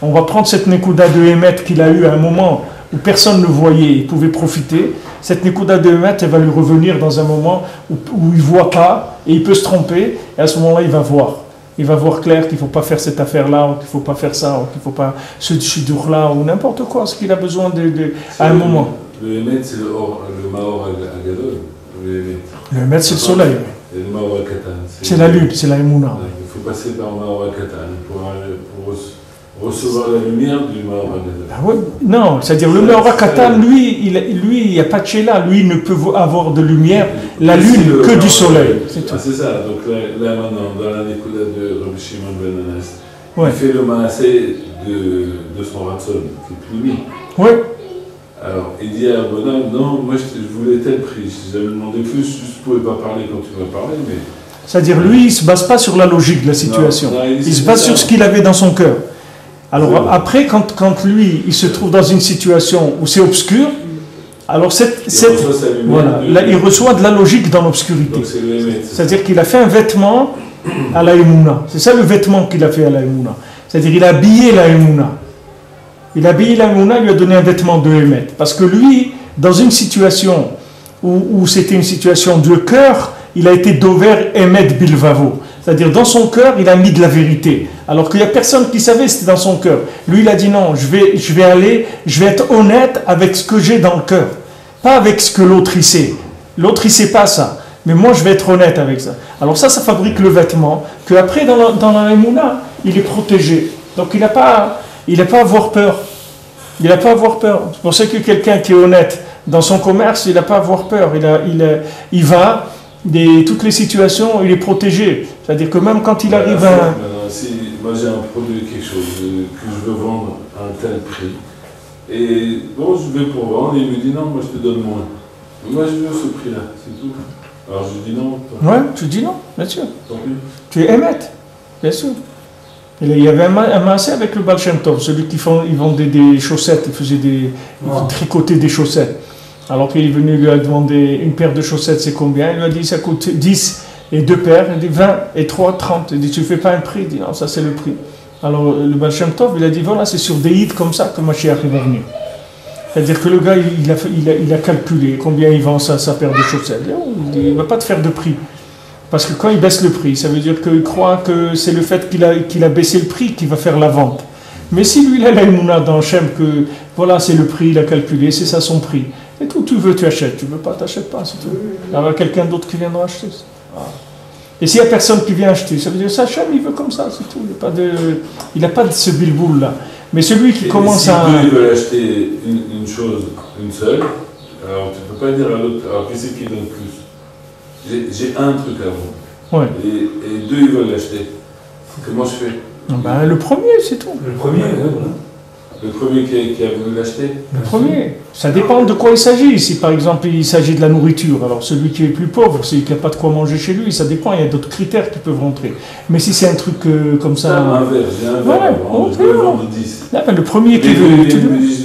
On va prendre cette Nekuda de Emet qu'il a eu à un moment où personne ne le voyait, il pouvait profiter. Cette Nekuda de Emet, elle va lui revenir dans un moment où il ne voit pas, et il peut se tromper, et à ce moment-là il va voir. Il va voir clair qu'il ne faut pas faire cette affaire-là, ou qu'il ne faut pas faire ça, ou qu'il ne faut pas ce chidour-là, ou n'importe quoi, ce qu'il a besoin à un moment. Le Emet, c'est le Maor Agadol. Le Emet, c'est le soleil. Et le Maor Katan. C'est la lune, c'est la Emouna. Il faut passer par Maor Katan pour recevoir la lumière du Maor Agadol. Ah ouais, non, c'est-à-dire le Maor Katan, lui, il n'y a pas de Sheila, lui, il ne peut avoir de lumière, la lune, que du soleil. C'est ça, donc là maintenant, dans la Nekuda de Rabbi Shimon ben Anas, il fait le Maasé de son Ratson, qui est plus lui. Oui. Alors, il dit à Bonhomme, non, moi je voulais tel prix, si j'avais demandé plus, je ne pouvais pas parler quand tu m'as parlé, mais... C'est-à-dire, lui, il ne se base pas sur la logique de la situation, il se base sur ce qu'il avait dans son cœur. Alors après, quand lui, il se trouve dans une situation où c'est obscur, alors voilà, là, il reçoit de la logique dans l'obscurité. C'est-à-dire qu'il a fait un vêtement à la Emouna. C'est ça le vêtement qu'il a fait à la Emouna. C'est-à-dire qu'il a habillé la Emouna. Il a habillé la Emouna, il lui a donné un vêtement de Emet. Parce que lui, dans une situation où c'était une situation de cœur, il a été dover Emet Bilvavo. C'est-à-dire, dans son cœur, il a mis de la vérité. Alors qu'il n'y a personne qui savait, c'était dans son cœur. Lui, il a dit non, je vais être honnête avec ce que j'ai dans le cœur. Pas avec ce que l'autre, il sait. L'autre, il ne sait pas ça. Mais moi, je vais être honnête avec ça. Alors ça fabrique le vêtement, qu'après, dans la Emouna, il est protégé. Donc, il n'a pas à avoir peur. Il n'a pas à avoir peur. C'est pour ça que quelqu'un qui est honnête dans son commerce, il n'a pas à avoir peur. Il va, toutes les situations, il est protégé. C'est-à-dire que même quand il arrive à... Si moi j'ai un produit, quelque chose que je veux vendre à un tel prix, et bon, je vais pour vendre, et il me dit non, moi je te donne moins. Moi je veux ce prix-là, c'est tout. Alors je dis non. Ouais, tu dis non, bien sûr. Tant pis. Tu es émette, bien sûr. Et là, il y avait un massé avec le Baal Shem Tov, celui qui vendait des chaussettes, il tricotait des chaussettes. Alors qu'il est venu lui a demandé une paire de chaussettes, c'est combien? Il lui a dit ça coûte 10 et 2 paires, il dit 20 et 3, 30. Il dit tu fais pas un prix? Il dit non, ça c'est le prix. Alors le Baal Shem Tov, il a dit voilà, c'est sur des hits comme ça que Mashiach va venir. C'est-à-dire que le gars, il a calculé combien il vend sa paire de chaussettes. Il ne va pas te faire de prix. Parce que quand il baisse le prix, ça veut dire qu'il croit que c'est le fait qu'il a baissé le prix qui va faire la vente. Mais si lui, il a l'aïmouna dans Hachem, que voilà, c'est le prix, il a calculé, c'est ça son prix. Et tout, tu veux, tu achètes. Tu veux pas, t'achètes pas, c'est tout. Il y aura quelqu'un d'autre qui viendra acheter. Et s'il n'y a personne qui vient acheter, ça veut dire que Hachem, il veut comme ça, c'est tout. Il n'a pas de ce bilboul-là. Mais celui qui commence à... Si deux veulent acheter une chose, une seule, alors tu ne peux pas dire à l'autre, alors qui c'est qui donne plus? J'ai un truc à vendre. Ouais. Et deux, ils veulent l'acheter. Comment je fais? Ben, le premier, c'est tout. Le premier, voilà. Le premier qui a voulu l'acheter? Le premier. Ça dépend de quoi il s'agit. Si par exemple il s'agit de la nourriture, alors celui qui est plus pauvre, celui qui n'a pas de quoi manger chez lui, ça dépend, il y a d'autres critères qui peuvent rentrer. Mais si c'est un truc comme ça... Un verre, j'ai un verre à vendre, je veux vendre 10. Là, ben, le premier qui veut...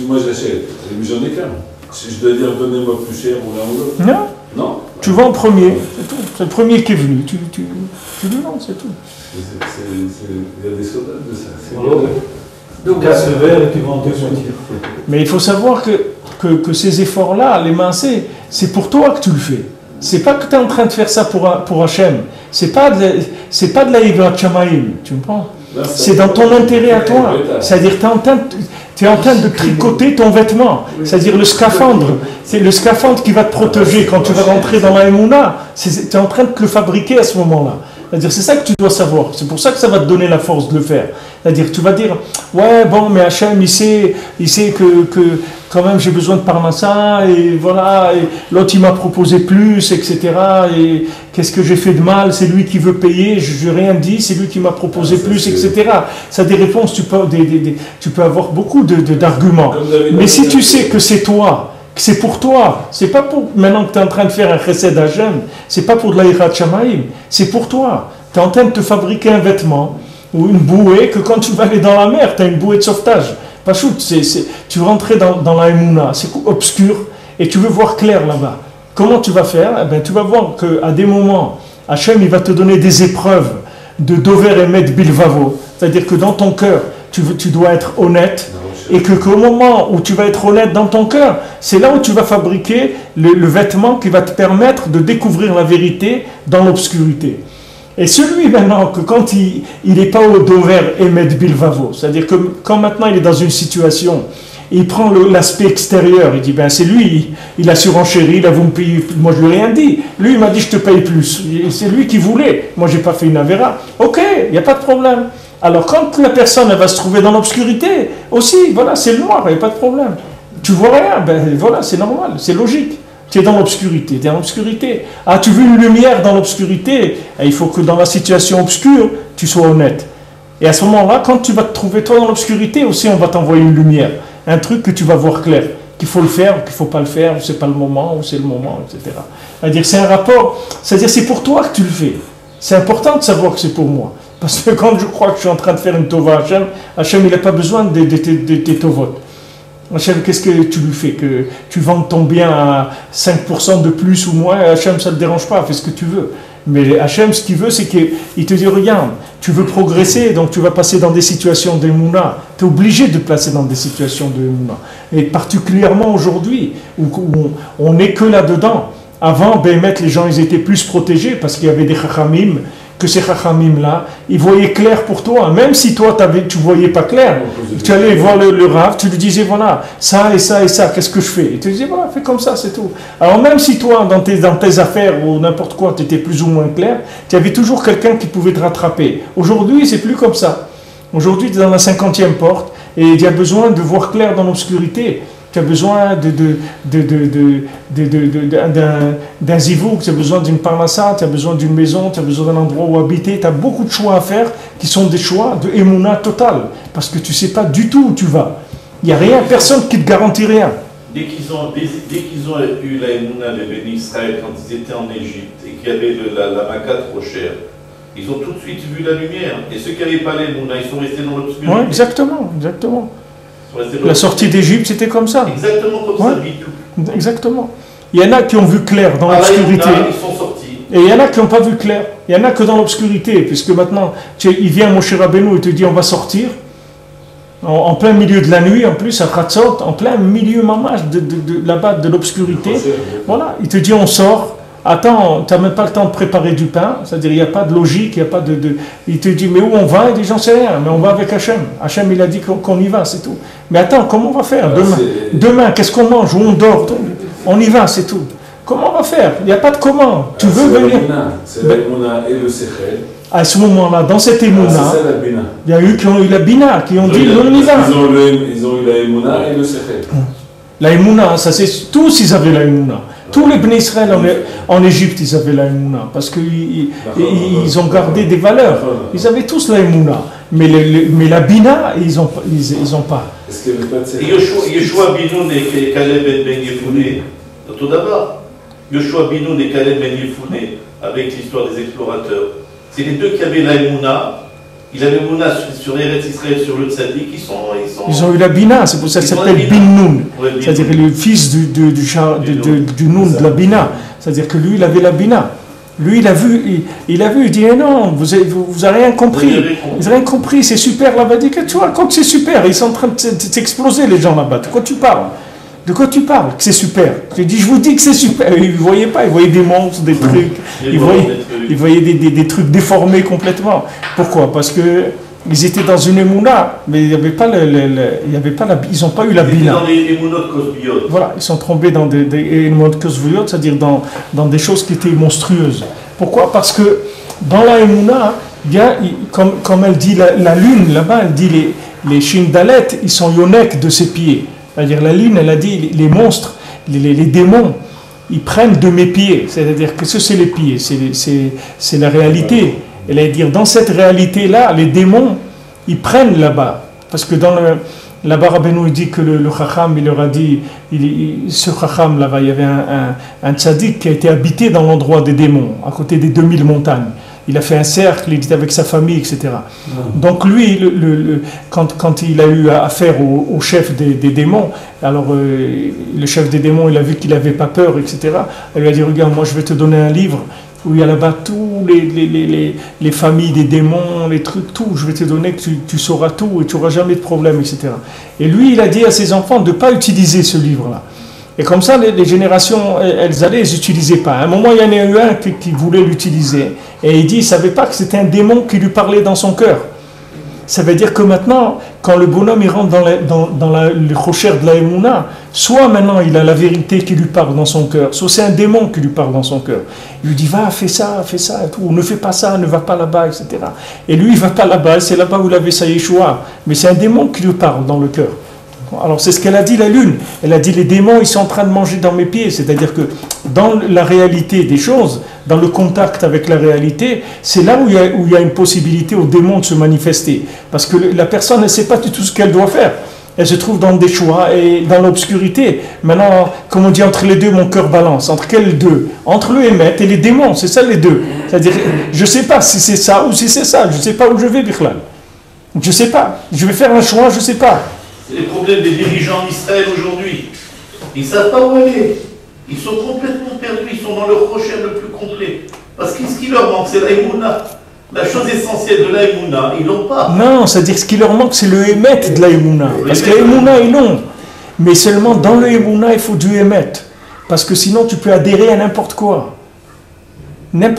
Moi j'achète, mais j'en ai qu'un. Si je dois dire donnez-moi plus cher ou l'un ou l'autre. Non. Non. Tu vas en premier, c'est tout. C'est le premier qui est venu, tu le vends, c'est tout. Il y a des soldats de ça. Donc à ce verre, tu vends deux moitiés. Mais il faut savoir que ces efforts-là, les mincés, c'est pour toi que tu le fais. C'est pas que tu es en train de faire ça pour Hachem. C'est pas de la Yivat Shamayim, tu me prends? C'est dans ton intérêt à toi. C'est-à-dire tu es en train de tricoter ton vêtement. C'est-à-dire le scaphandre. C'est le scaphandre qui va te protéger quand tu vas rentrer dans la Emouna. Tu es en train de te le fabriquer à ce moment-là. C'est-à-dire, c'est ça que tu dois savoir. C'est pour ça que ça va te donner la force de le faire. C'est-à-dire, tu vas dire, ouais, bon, mais Hachem, il sait que quand même j'ai besoin de Parnassa, et voilà, et l'autre il m'a proposé plus, etc. Et qu'est-ce que j'ai fait de mal? C'est lui qui veut payer, je n'ai rien dit, c'est lui qui m'a proposé plus, etc. Ça, des réponses, tu peux avoir beaucoup d'arguments. Mais si tu sais que c'est toi, que c'est pour toi, c'est pas pour maintenant que tu es en train de faire un chesed Hachem, c'est pas pour de la Yirat Shamayim, c'est pour toi. Tu es en train de te fabriquer un vêtement ou une bouée que quand tu vas aller dans la mer, tu as une bouée de sauvetage. Pas shoot, tu veux rentrer dans la Emouna, c'est obscur et tu veux voir clair là-bas. Comment tu vas faire? Eh ben, tu vas voir qu'à des moments, Hachem il va te donner des épreuves de Dover Emet Bilvavo, c'est-à-dire que dans ton cœur, tu dois être honnête. Et qu'au moment où tu vas être honnête dans ton cœur, c'est là où tu vas fabriquer le vêtement qui va te permettre de découvrir la vérité dans l'obscurité. Et celui maintenant, que quand il n'est pas au dover Emet Bilvavo, c'est-à-dire que quand maintenant il est dans une situation, il prend l'aspect extérieur, il dit, ben c'est lui, il a surenchéri, là vous me payez, moi je lui ai rien dit, lui il m'a dit je te paye plus, c'est lui qui voulait, moi j'ai pas fait une avéra, ok, il n'y a pas de problème. Alors quand la personne elle va se trouver dans l'obscurité, aussi, voilà, c'est le noir, il n'y a pas de problème. Tu vois rien, ben voilà, c'est normal, c'est logique. Tu es dans l'obscurité, tu es dans l'obscurité. Ah, tu veux une lumière dans l'obscurité, il faut que dans la situation obscure, tu sois honnête. Et à ce moment-là, quand tu vas te trouver toi dans l'obscurité, aussi on va t'envoyer une lumière, un truc que tu vas voir clair, qu'il faut le faire, ou qu'il ne faut pas le faire, ou c'est pas le moment, ou c'est le moment, etc. C'est-à-dire c'est un rapport, c'est-à-dire c'est pour toi que tu le fais. C'est important de savoir que c'est pour moi. Parce que quand je crois que je suis en train de faire une tova à Hachem, Hachem il n'a pas besoin de tes tovot. Hachem, qu'est-ce que tu lui fais? Que tu vendes ton bien à 5% de plus ou moins, Hachem ça ne te dérange pas, fais ce que tu veux. Mais Hachem, ce qu'il veut, c'est qu'il te dit, regarde, tu veux progresser, donc tu vas passer dans des situations d'Emouna. Tu es obligé de passer dans des situations d'Emouna. Et particulièrement aujourd'hui, où on n'est que là-dedans. Avant, les gens ils étaient plus protégés parce qu'il y avait des chachamim que ces Chachamim-là, ils voyaient clair pour toi. Même si toi, tu ne voyais pas clair, tu allais voir le Rav, tu lui disais, voilà, ça et ça et ça, qu'est-ce que je fais? Et tu disais, voilà, fais comme ça, c'est tout. Alors même si toi, dans tes affaires ou n'importe quoi, tu étais plus ou moins clair, tu avais toujours quelqu'un qui pouvait te rattraper. Aujourd'hui, c'est plus comme ça. Aujourd'hui, tu es dans la 50e porte et il y a besoin de voir clair dans l'obscurité. Tu as besoin d'un zivouk, tu as besoin d'une parnassa, tu as besoin d'une maison, tu as besoin d'un endroit où habiter. Tu as beaucoup de choix à faire qui sont des choix de émouna totale. Parce que tu ne sais pas du tout où tu vas. Il n'y a rien, personne qui te garantit rien. Dès qu'ils ont eu la émouna de Béni Israël quand ils étaient en Égypte et qu'il y avait la maca trop chère, ils ont tout de suite vu la lumière. Et ceux qui n'avaient pas l'émouna, ils sont restés dans l'obscurité. Oui, exactement, exactement. La sortie d'Égypte, c'était comme ça. Exactement comme ça, tout. Exactement. Il y en a qui ont vu clair dans l'obscurité. Ils sont sortis. Et il y en a qui n'ont pas vu clair. Il y en a que dans l'obscurité. Puisque maintenant, il vient Moshe Rabbeinu et te dit on va sortir. En plein milieu de la nuit, en plus, à Khatzot, en plein milieu mamash là-bas de l'obscurité. Voilà, il te dit on sort. Attends, tu n'as même pas le temps de préparer du pain, c'est-à-dire il n'y a pas de logique, il n'y a pas de... Il te dit, mais où on va? Il dit, j'en sais rien, mais on va avec Hachem. Hachem, il a dit qu'on y va, c'est tout. Mais attends, comment on va faire demain, qu'est-ce qu'on mange? Où on dort? On y va, c'est tout. Comment on va faire? Il n'y a pas de comment. Tu veux venir? C'est la Emouna et le Sechel. À ce moment-là, dans cette Emouna, il y a eu qui ont eu la Bina, qui ont dit, on y va. Ils ont eu la Emouna et le Sechel. La Emouna, ça c'est... Tous, ils avaient la Emouna. Tous les Bnei Israël en Égypte, ils avaient la Emouna, parce qu'ils ont gardé des valeurs. Ils avaient tous la Emouna. Mais la Bina, ils ont pas. Yoshua Binoun et Caleb Ben Yefoune, tout d'abord, Yoshua Binoun et Caleb Ben Yefoune, avec l'histoire des explorateurs, c'est les deux qui avaient la Emouna. Ils avaient Mouna sur Eretz Israël, sur le Tzadik, ils ont eu la Bina, c'est pour ça que ça s'appelle Bin Nun. C'est-à-dire le fils du Nun, de la Bina. C'est-à-dire que lui, il avait la Bina. Lui, il a vu, il dit, non, vous n'avez rien compris. Vous n'avez rien compris, c'est super là-bas. Il dit, tu vois, quand c'est super, ils sont en train de s'exploser les gens là-bas. De quoi tu parles? De quoi tu parles? Que c'est super. Je dis, je vous dis que c'est super. Ils ne voyaient pas, ils voyaient des monstres, des trucs. Ils voyaient des trucs déformés complètement. Pourquoi? Parce qu'ils étaient dans une émouna, mais il n'y avait pas ils n'ont pas eu la bina. Ils étaient dans des émounotes kosbiyot. Voilà, ils sont tombés dans des émounotes kosbiyot, c'est-à-dire dans des choses qui étaient monstrueuses. Pourquoi? Parce que dans la émouna, comme elle dit la lune, là-bas, elle dit les Shindalet, ils sont yonek de ses pieds. C'est-à-dire la lune, elle a dit les monstres, les démons, ils prennent de mes pieds. C'est-à-dire que c'est les pieds, c'est la réalité. Elle a dit, dans cette réalité-là, les démons, ils prennent là-bas. Parce que là-bas, Rabbeinu dit que le Chacham, il leur a dit, ce Chacham là-bas, il y avait un tzaddik qui a été habité dans l'endroit des démons, à côté des 2000 montagnes. Il a fait un cercle, il était avec sa famille, etc. Donc lui, quand il a eu affaire au chef des démons, alors le chef des démons, il a vu qu'il n'avait pas peur, etc. Il lui a dit, regarde, moi je vais te donner un livre où il y a là-bas tous les familles des démons, les trucs, tout. Je vais te donner que tu sauras tout et tu n'auras jamais de problème, etc. Et lui, il a dit à ses enfants de ne pas utiliser ce livre-là. Et comme ça, les générations, elles allaient, elles n'utilisaient pas. À un moment, il y en a eu un qui voulait l'utiliser. Et il dit, il ne savait pas que c'était un démon qui lui parlait dans son cœur. Ça veut dire que maintenant, quand le bonhomme il rentre dans le rocher de la Emouna, soit maintenant il a la vérité qui lui parle dans son cœur, soit c'est un démon qui lui parle dans son cœur. Il lui dit, va, fais ça, et tout. Ou ne fais pas ça, ne va pas là-bas, etc. Et lui, il ne va pas là-bas, c'est là-bas où il avait sa Yeshua. Mais c'est un démon qui lui parle dans le cœur. Alors c'est ce qu'elle a dit la lune. Elle a dit les démons ils sont en train de manger dans mes pieds. C'est-à-dire que dans la réalité des choses, dans le contact avec la réalité, c'est là où il y a une possibilité aux démons de se manifester. Parce que la personne elle ne sait pas du tout ce qu'elle doit faire. Elle se trouve dans des choix et dans l'obscurité. Maintenant, comme on dit entre les deux, mon cœur balance. Entre quels deux? Entre le Hémet et les démons, c'est ça les deux. C'est-à-dire, je ne sais pas si c'est ça ou si c'est ça. Je ne sais pas où je vais, Bichlal. Je ne sais pas. Je vais faire un choix, je ne sais pas. C'est les problèmes des dirigeants d'Israël aujourd'hui. Ils ne savent pas où aller. Ils sont complètement perdus. Ils sont dans le rocher le plus complet. Parce que ce qui leur manque, c'est la Emouna. La chose essentielle de la Emouna, ils l'ont pas. Non, c'est-à-dire ce qui leur manque, c'est le Hémet de la Emouna. Parce que la Emouna, ils l'ont. Mais seulement dans le Emouna, il faut du Hémet. Parce que sinon, tu peux adhérer à n'importe quoi.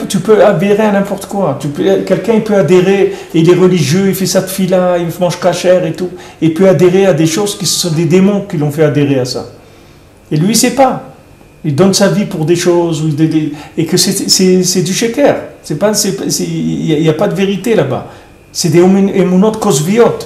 Tu peux adhérer à n'importe quoi. Quelqu'un il peut adhérer, il est religieux, il fait sa tefila, il mange kasher et tout. Il peut adhérer à des choses qui sont des démons qui l'ont fait adhérer à ça. Et lui, il ne sait pas. Il donne sa vie pour des choses, et que c'est du sheker. Il n'y a pas de vérité là-bas. C'est des émunot kosviot.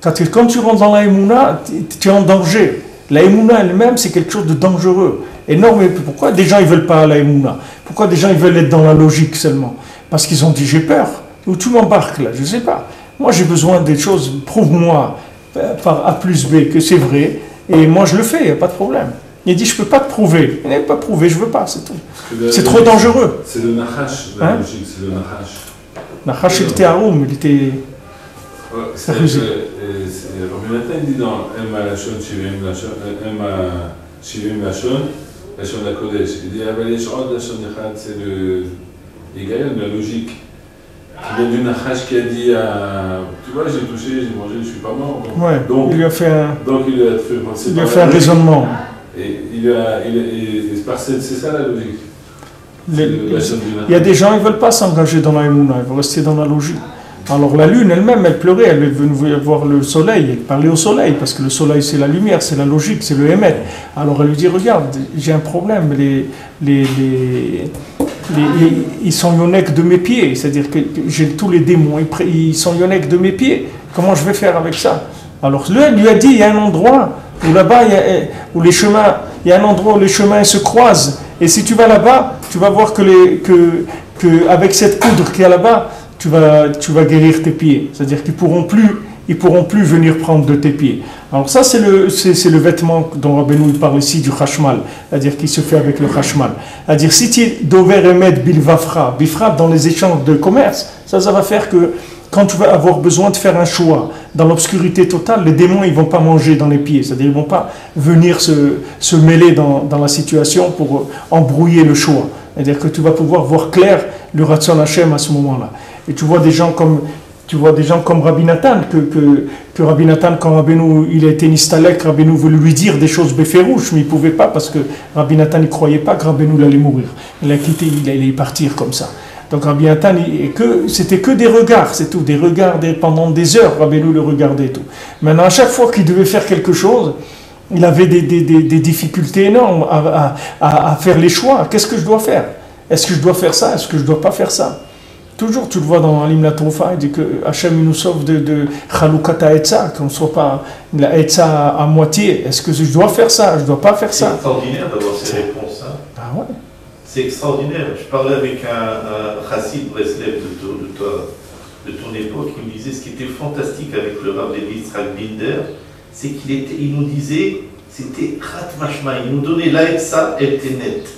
Quand tu rentres dans la émouna, tu es en danger. La émouna elle-même, c'est quelque chose de dangereux. Énorme. Et pourquoi des gens ne veulent pas la émouna? Pourquoi des gens ils veulent être dans la logique seulement? Parce qu'ils ont dit j'ai peur. Ou tu m'embarques là, je ne sais pas. Moi j'ai besoin des choses, prouve-moi par A plus B que c'est vrai. Et moi je le fais, il n'y a pas de problème. Il dit je ne peux pas te prouver. Il n'est pas prouvé, je ne veux pas, c'est tout. C'est trop dangereux. C'est le nachash, la logique, c'est le nachash. Nachash il était haroum, il était... C'est rusé. Rabbi Nathan dit dans Emma Lachon, Shivim Lachon, Lachon la Kodesh, il dit Avalé Shorod Lachon Echad, c'est le Gaïon, la logique. Qui vient du Nachash qui a dit tu vois, j'ai touché, j'ai mangé, je ne suis pas mort. Ouais, donc, il lui a fait un, donc il lui a fait penser. Il lui a fait un raisonnement. Et c'est ça la logique. Il y a des gens, ils ne veulent pas s'engager dans la émouna, ils veulent rester dans la logique. Alors la lune elle-même, elle pleurait, elle venait voir le soleil, elle parlait au soleil, parce que le soleil c'est la lumière, c'est la logique, c'est le émet. Alors elle lui dit, regarde, j'ai un problème, ils sont yonek de mes pieds, c'est-à-dire que j'ai tous les démons, ils sont yonek de mes pieds, comment je vais faire avec ça? Alors lui, elle lui a dit, il y a un endroit où là-bas, où les chemins, il y a un endroit où les chemins se croisent, et si tu vas là-bas, tu vas voir que avec cette poudre qu'il y a là-bas, tu vas guérir tes pieds. C'est-à-dire qu'ils pourront plus venir prendre de tes pieds. Alors ça, c'est le vêtement dont Rabbeinu parle ici du chashmal, c'est-à-dire qui se fait avec le chashmal. C'est-à-dire si tu es dover emet bilvafra, bifra dans les échanges de commerce, ça va faire que quand tu vas avoir besoin de faire un choix dans l'obscurité totale, les démons ils vont pas manger dans les pieds, c'est-à-dire ils vont pas venir se mêler dans la situation pour embrouiller le choix. C'est-à-dire que tu vas pouvoir voir clair le Ratzon Hashem à ce moment-là. Et tu vois des gens comme Rabbi Nathan, que Rabbi Nathan, quand Rabbeinu il a été nistalek, Rabbeinu voulait lui dire des choses béférouches, mais il ne pouvait pas parce que Rabbi Nathan ne croyait pas que Rabbeinu allait mourir. Il a quitté, il allait partir comme ça. Donc Rabbi Nathan, c'était que des regards, c'est tout, des regards pendant des heures, Rabbeinu le regardait et tout. Maintenant, à chaque fois qu'il devait faire quelque chose, il avait des difficultés énormes à faire les choix. Qu'est-ce que je dois faire? Est-ce que je dois faire ça? Est-ce que je ne dois pas faire ça? Toujours, tu le vois dans Alim la Troufa, il dit que Hachem nous sauve de Chalukata Etza, qu'on ne soit pas la Etza à moitié. Est-ce que je dois faire ça? Je ne dois pas faire ça? C'est extraordinaire d'avoir ces réponses. Hein. Ah ouais. C'est extraordinaire. Je parlais avec un chassid Breslev de ton époque, il me disait ce qui était fantastique avec le Rav Levi Yitzhak Binder, c'est qu'il nous disait, c'était Khat Mashma, il nous donnait la Etza, elle était nette.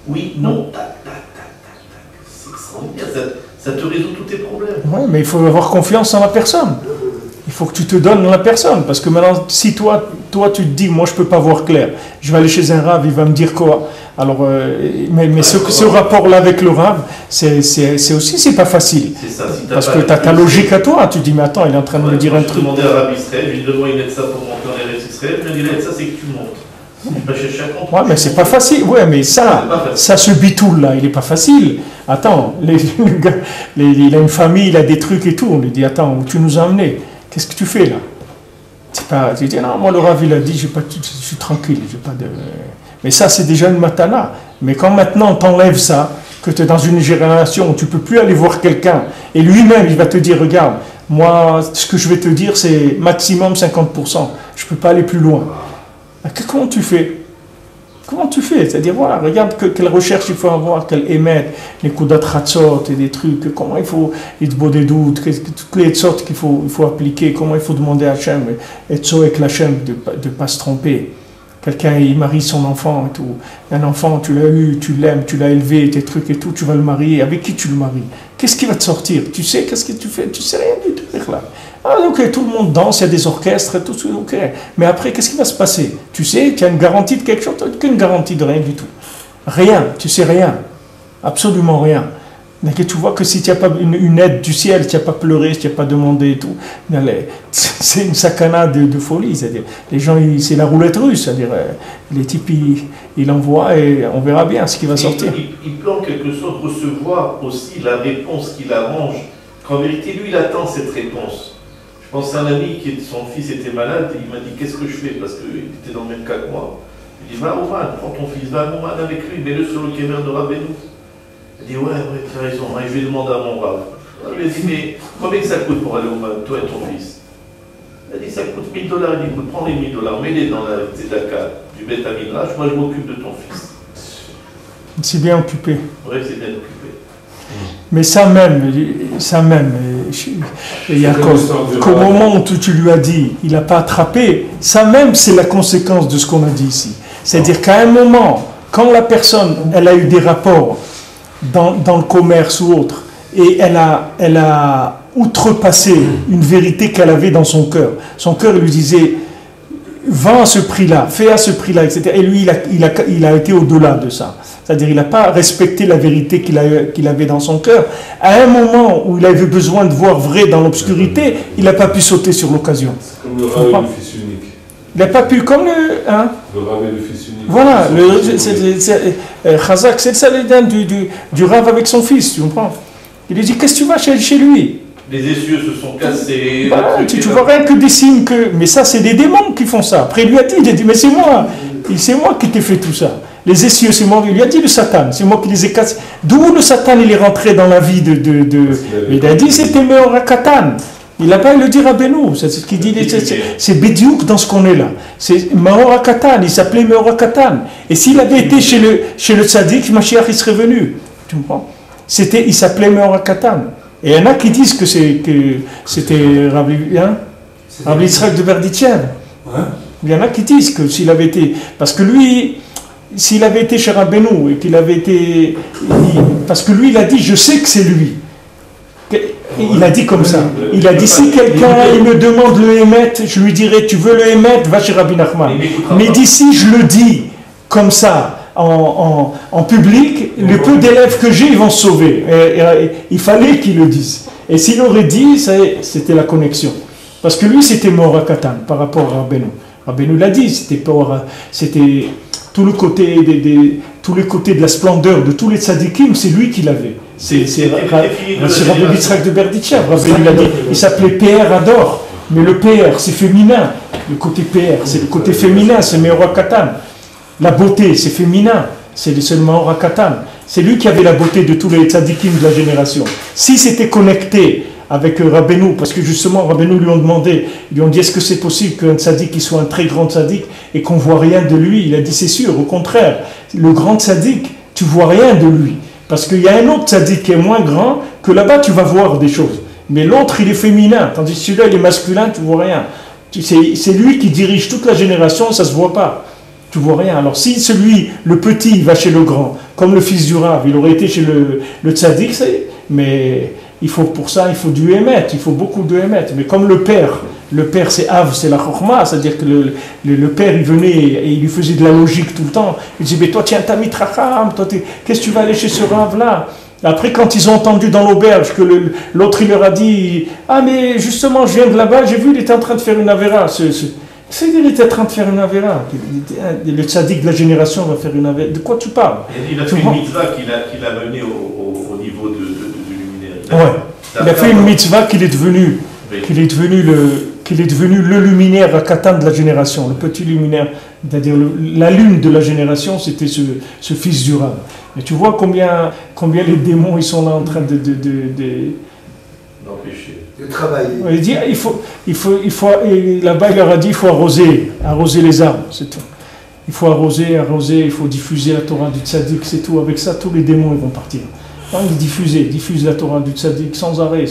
Oui, non, tac, tac, tac, tac, tac. C'est extraordinaire, ça te résout tous tes problèmes. Oui, mais il faut avoir confiance en la personne. Il faut que tu te donnes la personne. Parce que maintenant, si toi tu te dis, moi je ne peux pas voir clair, je vais aller chez un rave, il va me dire quoi? Alors, mais ce rapport-là avec le rave, c'est aussi, c'est pas facile. C'est ça, si parce que tu as ta logique à toi, tu dis, mais attends, il est en train de me dire un truc. Je demandais à Rabbi Israël, je lui demandais une ça pour monter en Eretz Israël, il m'a dit, ça c'est que tu montes. Ouais, mais c'est pas facile. Ouais, mais ça ce bitoul là, il est pas facile. Attends, il a une famille, il a des trucs et tout. On lui dit, attends, où tu nous as amenés? Qu'est-ce que tu fais là? Tu dis, non, moi le Rav il a dit, je suis tranquille, j'ai pas de. Mais ça, c'est déjà une matana. Mais quand maintenant t'enlèves ça, que tu es dans une génération où tu peux plus aller voir quelqu'un, et lui-même il va te dire, regarde, moi, ce que je vais te dire, c'est maximum 50%. Je peux pas aller plus loin. Comment tu fais? Comment tu fais? C'est-à-dire, voilà, regarde quelle recherche il faut avoir, quelle émettre, les kudat chatzot et des trucs, comment il faut, itbo des doutes, toutes les sortes qu'il faut appliquer, comment il faut demander à Hachem, et avec l'Hachem de ne pas se tromper. Quelqu'un, il marie son enfant et tout. Un enfant, tu l'as eu, tu l'aimes, tu l'as élevé, tes trucs et tout, tu vas le marier. Avec qui tu le maries? Qu'est-ce qui va te sortir? Tu sais, qu'est-ce que tu fais? Tu sais rien du tout, là. Ah, ok, tout le monde danse, il y a des orchestres, tout ça, ok. Mais après, qu'est-ce qui va se passer? Tu sais qu'il y a une garantie de quelque chose? Tu n'as aucune garantie de rien du tout. Rien, tu sais rien. Absolument rien. Mais que tu vois que si tu n'as pas une aide du ciel, tu n'as pas pleuré, tu n'as pas demandé et tout, c'est une sakana de folie. C'est-à-dire, les gens, c'est la roulette russe. C'est-à-dire, les types, ils envoient et on verra bien ce qui va sortir. Il peut en quelque sorte recevoir aussi la réponse qu'il arrange. Qu'en vérité, lui, il attend cette réponse. Je pense à un ami qui, son fils était malade et il m'a dit qu'est-ce que je fais parce qu'il était dans le même cas que moi. Il dit va au Oman, prends ton fils, va à Oman avec lui, mets-le sur le kémer de Rabbeinu. Il dit ouais, tu as raison, je vais demander à mon Rav. Il lui a dit mais combien ça coûte pour aller au Oman, toi et ton fils? Il a dit ça coûte $1000. Il dit écoute, prends les $1000, mets-les dans la tzedaka du Beth Midrash, moi je m'occupe de ton fils. C'est bien occupé. Oui, c'est bien occupé. Mais ça même, qu'au moment où tu lui as dit, il n'a pas attrapé, ça même c'est la conséquence de ce qu'on a dit ici. C'est-à-dire qu'à un moment, quand la personne, elle a eu des rapports dans le commerce ou autre, et elle a outrepassé une vérité qu'elle avait dans son cœur. Son cœur lui disait, vends à ce prix-là, fais à ce prix-là, etc. Et lui, il a été au-delà de ça. C'est-à-dire qu'il n'a pas respecté la vérité qu'il avait dans son cœur. À un moment où il avait besoin de voir vrai dans l'obscurité, il n'a pas pu sauter sur l'occasion. C'est comme le Rav et le fils unique. Il n'a pas pu, comme le... Hein? Le Rav et le fils unique. Voilà, Chazak, c'est le salédin du Rav avec son fils, tu comprends? Il lui dit, qu'est-ce que tu vas chez lui? Les essieux se sont cassés. Bah, tu vois rien que des signes que... Mais ça, c'est des démons qui font ça. Après, il lui a dit, mais c'est moi qui t'ai fait tout ça. Les essieux, c'est moi, il lui a dit le Satan, c'est moi qui les ai cassés. D'où le Satan, il est rentré dans la vie il a dit, c'était Meorakatan. Il n'a pas à le dire à Beno, c'est ce qu'il dit, c'est Bédiouk dans ce qu'on est là. C'est Meorakatan, il s'appelait Meorakatan. Et s'il avait été chez le tzaddik, Mashiach, il serait venu. Tu comprends? Il s'appelait Meorakatan. Et il y en a qui disent que c'était Rabbi Yitzhak de Berditchev. Il y en a qui disent que s'il avait été... Parce que lui, s'il avait été chez Rabbeinu et qu'il avait été... Parce que lui, il a dit, je sais que c'est lui. Il a dit comme ça. Il a dit, si quelqu'un il me demande le Hémet, je lui dirai, tu veux le Hémet, va chez Rabbi Nachman. Mais d'ici, je le dis comme ça, en public, le peu d'élèves que j'ai, ils vont se sauver. Il fallait qu'il le dise. Et s'il aurait dit, c'était la connexion. Parce que lui, c'était Morakatan par rapport à Rabbeinu. Rabbeinu l'a dit, c'était tout le côté tous les côtés de la splendeur de tous les tzadikim, c'est lui qui l'avait. C'est Rabbi Yitzhak de Berditchev. Rabbeinu l'a dit, il s'appelait PR Ador. Mais le PR, c'est féminin. Le côté PR, c'est le côté féminin, c'est Meorakatan. La beauté, c'est féminin, c'est seulement Rakatan. C'est lui qui avait la beauté de tous les tzadikim de la génération. Si c'était connecté avec Rabbeinu, parce que justement Rabbeinu lui ont demandé, ils lui ont dit est-ce que c'est possible qu'un tzadik qui soit un très grand tzadik et qu'on ne voit rien de lui? Il a dit c'est sûr, au contraire, le grand tzadik, tu ne vois rien de lui. Parce qu'il y a un autre tzadik qui est moins grand, que là-bas tu vas voir des choses. Mais l'autre il est féminin, tandis que celui-là il est masculin, tu ne vois rien. C'est lui qui dirige toute la génération, ça ne se voit pas. Tu vois rien. Alors si le petit va chez le grand, comme le fils du Rav, il aurait été chez le tzaddik, mais pour ça, il faut du Hémet, il faut beaucoup de Hémet. Mais comme le père c'est Av, c'est la Chokhma, c'est-à-dire que le père, il venait et il lui faisait de la logique tout le temps. Il disait, mais toi, tiens, t'as mis Tracham, qu'est-ce que tu vas aller chez ce Rav-là? Après, quand ils ont entendu dans l'auberge que l'autre, il leur a dit, ah, mais justement, je viens de là-bas, j'ai vu, il était en train de faire une avéra. Il était en train de faire une avéra. Le tzaddik de la génération va faire une avéra. De quoi tu parles? Il a fait une mitzvah qu'il a menée au niveau du luminaire. Ouais. Il a fait une mitzvah qu'il est devenu le luminaire à Katan de la génération, le petit luminaire, c'est-à-dire la lune de la génération, c'était ce fils du Rav. Et tu vois combien les démons ils sont là en train d'empêcher. De travailler. Il dit, là-bas il leur a dit, il faut arroser les arbres, c'est tout. Il faut arroser, il faut diffuser la Torah du tzaddik, c'est tout. Avec ça, tous les démons ils vont partir. Il diffuse la Torah du tzaddik sans arrêt.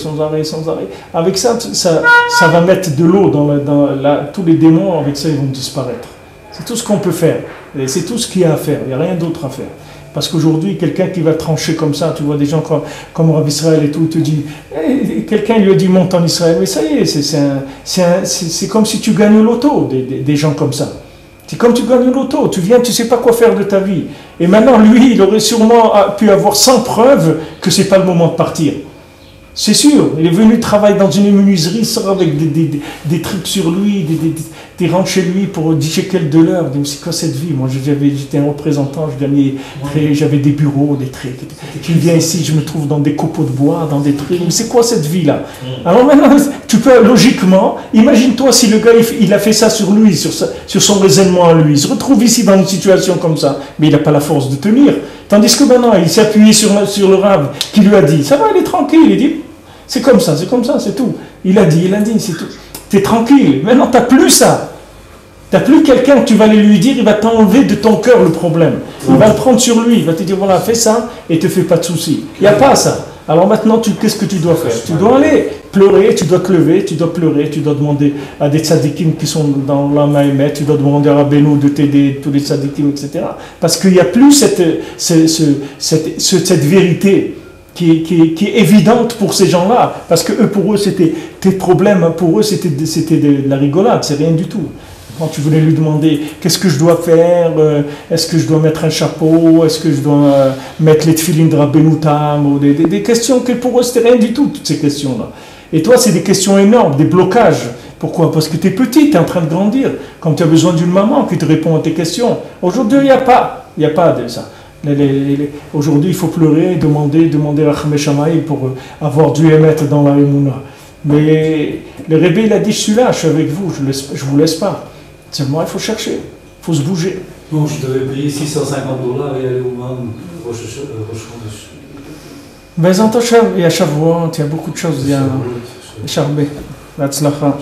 Avec ça, ça va mettre de l'eau tous les démons, avec ça ils vont disparaître. C'est tout ce qu'on peut faire. Et c'est tout ce qu'il y a à faire. Il n'y a rien d'autre à faire. Parce qu'aujourd'hui, quelqu'un qui va trancher comme ça, tu vois des gens comme Rav Israël et tout, il te dit, quelqu'un lui a dit monte en Israël, mais ça y est, c'est comme si tu gagnes au loto, des gens comme ça. C'est comme tu gagnes au loto, tu viens, tu ne sais pas quoi faire de ta vie. Et maintenant, lui, il aurait sûrement pu avoir 100 preuves que ce n'est pas le moment de partir. C'est sûr, il est venu travailler dans une menuiserie, il sort avec des trucs sur lui, des rentres chez lui pour 10 shekels de l'heure. Mais c'est quoi cette vie? Moi, j'étais un représentant, j'avais des bureaux, des trucs. Je viens ici, je me trouve dans des copeaux de bois, dans des trucs. Mais c'est quoi cette vie-là? Alors maintenant, tu peux, logiquement, imagine-toi si le gars, il a fait ça sur lui, sur son raisonnement à lui. Il se retrouve ici dans une situation comme ça, mais il n'a pas la force de tenir. Tandis que maintenant, il s'est appuyé sur le Rav qui lui a dit, ça va, il est tranquille, il dit, c'est comme ça, c'est tout. Il a dit, c'est tout. T'es tranquille. Maintenant, t'as plus ça. T'as plus quelqu'un que tu vas aller lui dire, il va t'enlever de ton cœur le problème. Il va le prendre sur lui, il va te dire, voilà, fais ça et te fais pas de soucis. Il n'y a pas ça. Alors maintenant, qu'est-ce que tu dois faire? Tu dois aller pleurer, tu dois te lever, tu dois pleurer, tu dois demander à des tzadikim qui sont dans la Mahémet, tu dois demander à Rabbeinu de t'aider, tous les tzadikim, etc. Parce qu'il n'y a plus cette vérité qui est évidente pour ces gens-là, parce que eux, pour eux, c'était tes problèmes, pour eux, c'était de la rigolade, c'est rien du tout. Quand tu voulais lui demander qu'est-ce que je dois faire, est-ce que je dois mettre un chapeau, est-ce que je dois mettre les tefilines de Rabbeinu Tam, ou des questions que pour eux, c'était rien du tout, toutes ces questions-là. Et toi, c'est des questions énormes, des blocages. Pourquoi? Parce que tu es petit, tu es en train de grandir, comme tu as besoin d'une maman qui te répond à tes questions. Aujourd'hui, il n'y a pas de ça. Aujourd'hui, il faut pleurer, demander Rachmé Shamaï pour avoir du émettre dans la Emouna. Mais le Rebbe, il a dit, je suis là, je suis avec vous, je ne vous laisse pas. Seulement, il faut chercher, il faut se bouger. Bon, je devais payer $650 et aller au Man, Rosh Bezant Hashem, il y a Shavuot, il y a beaucoup de choses, il y a Charbé, Latzlacha.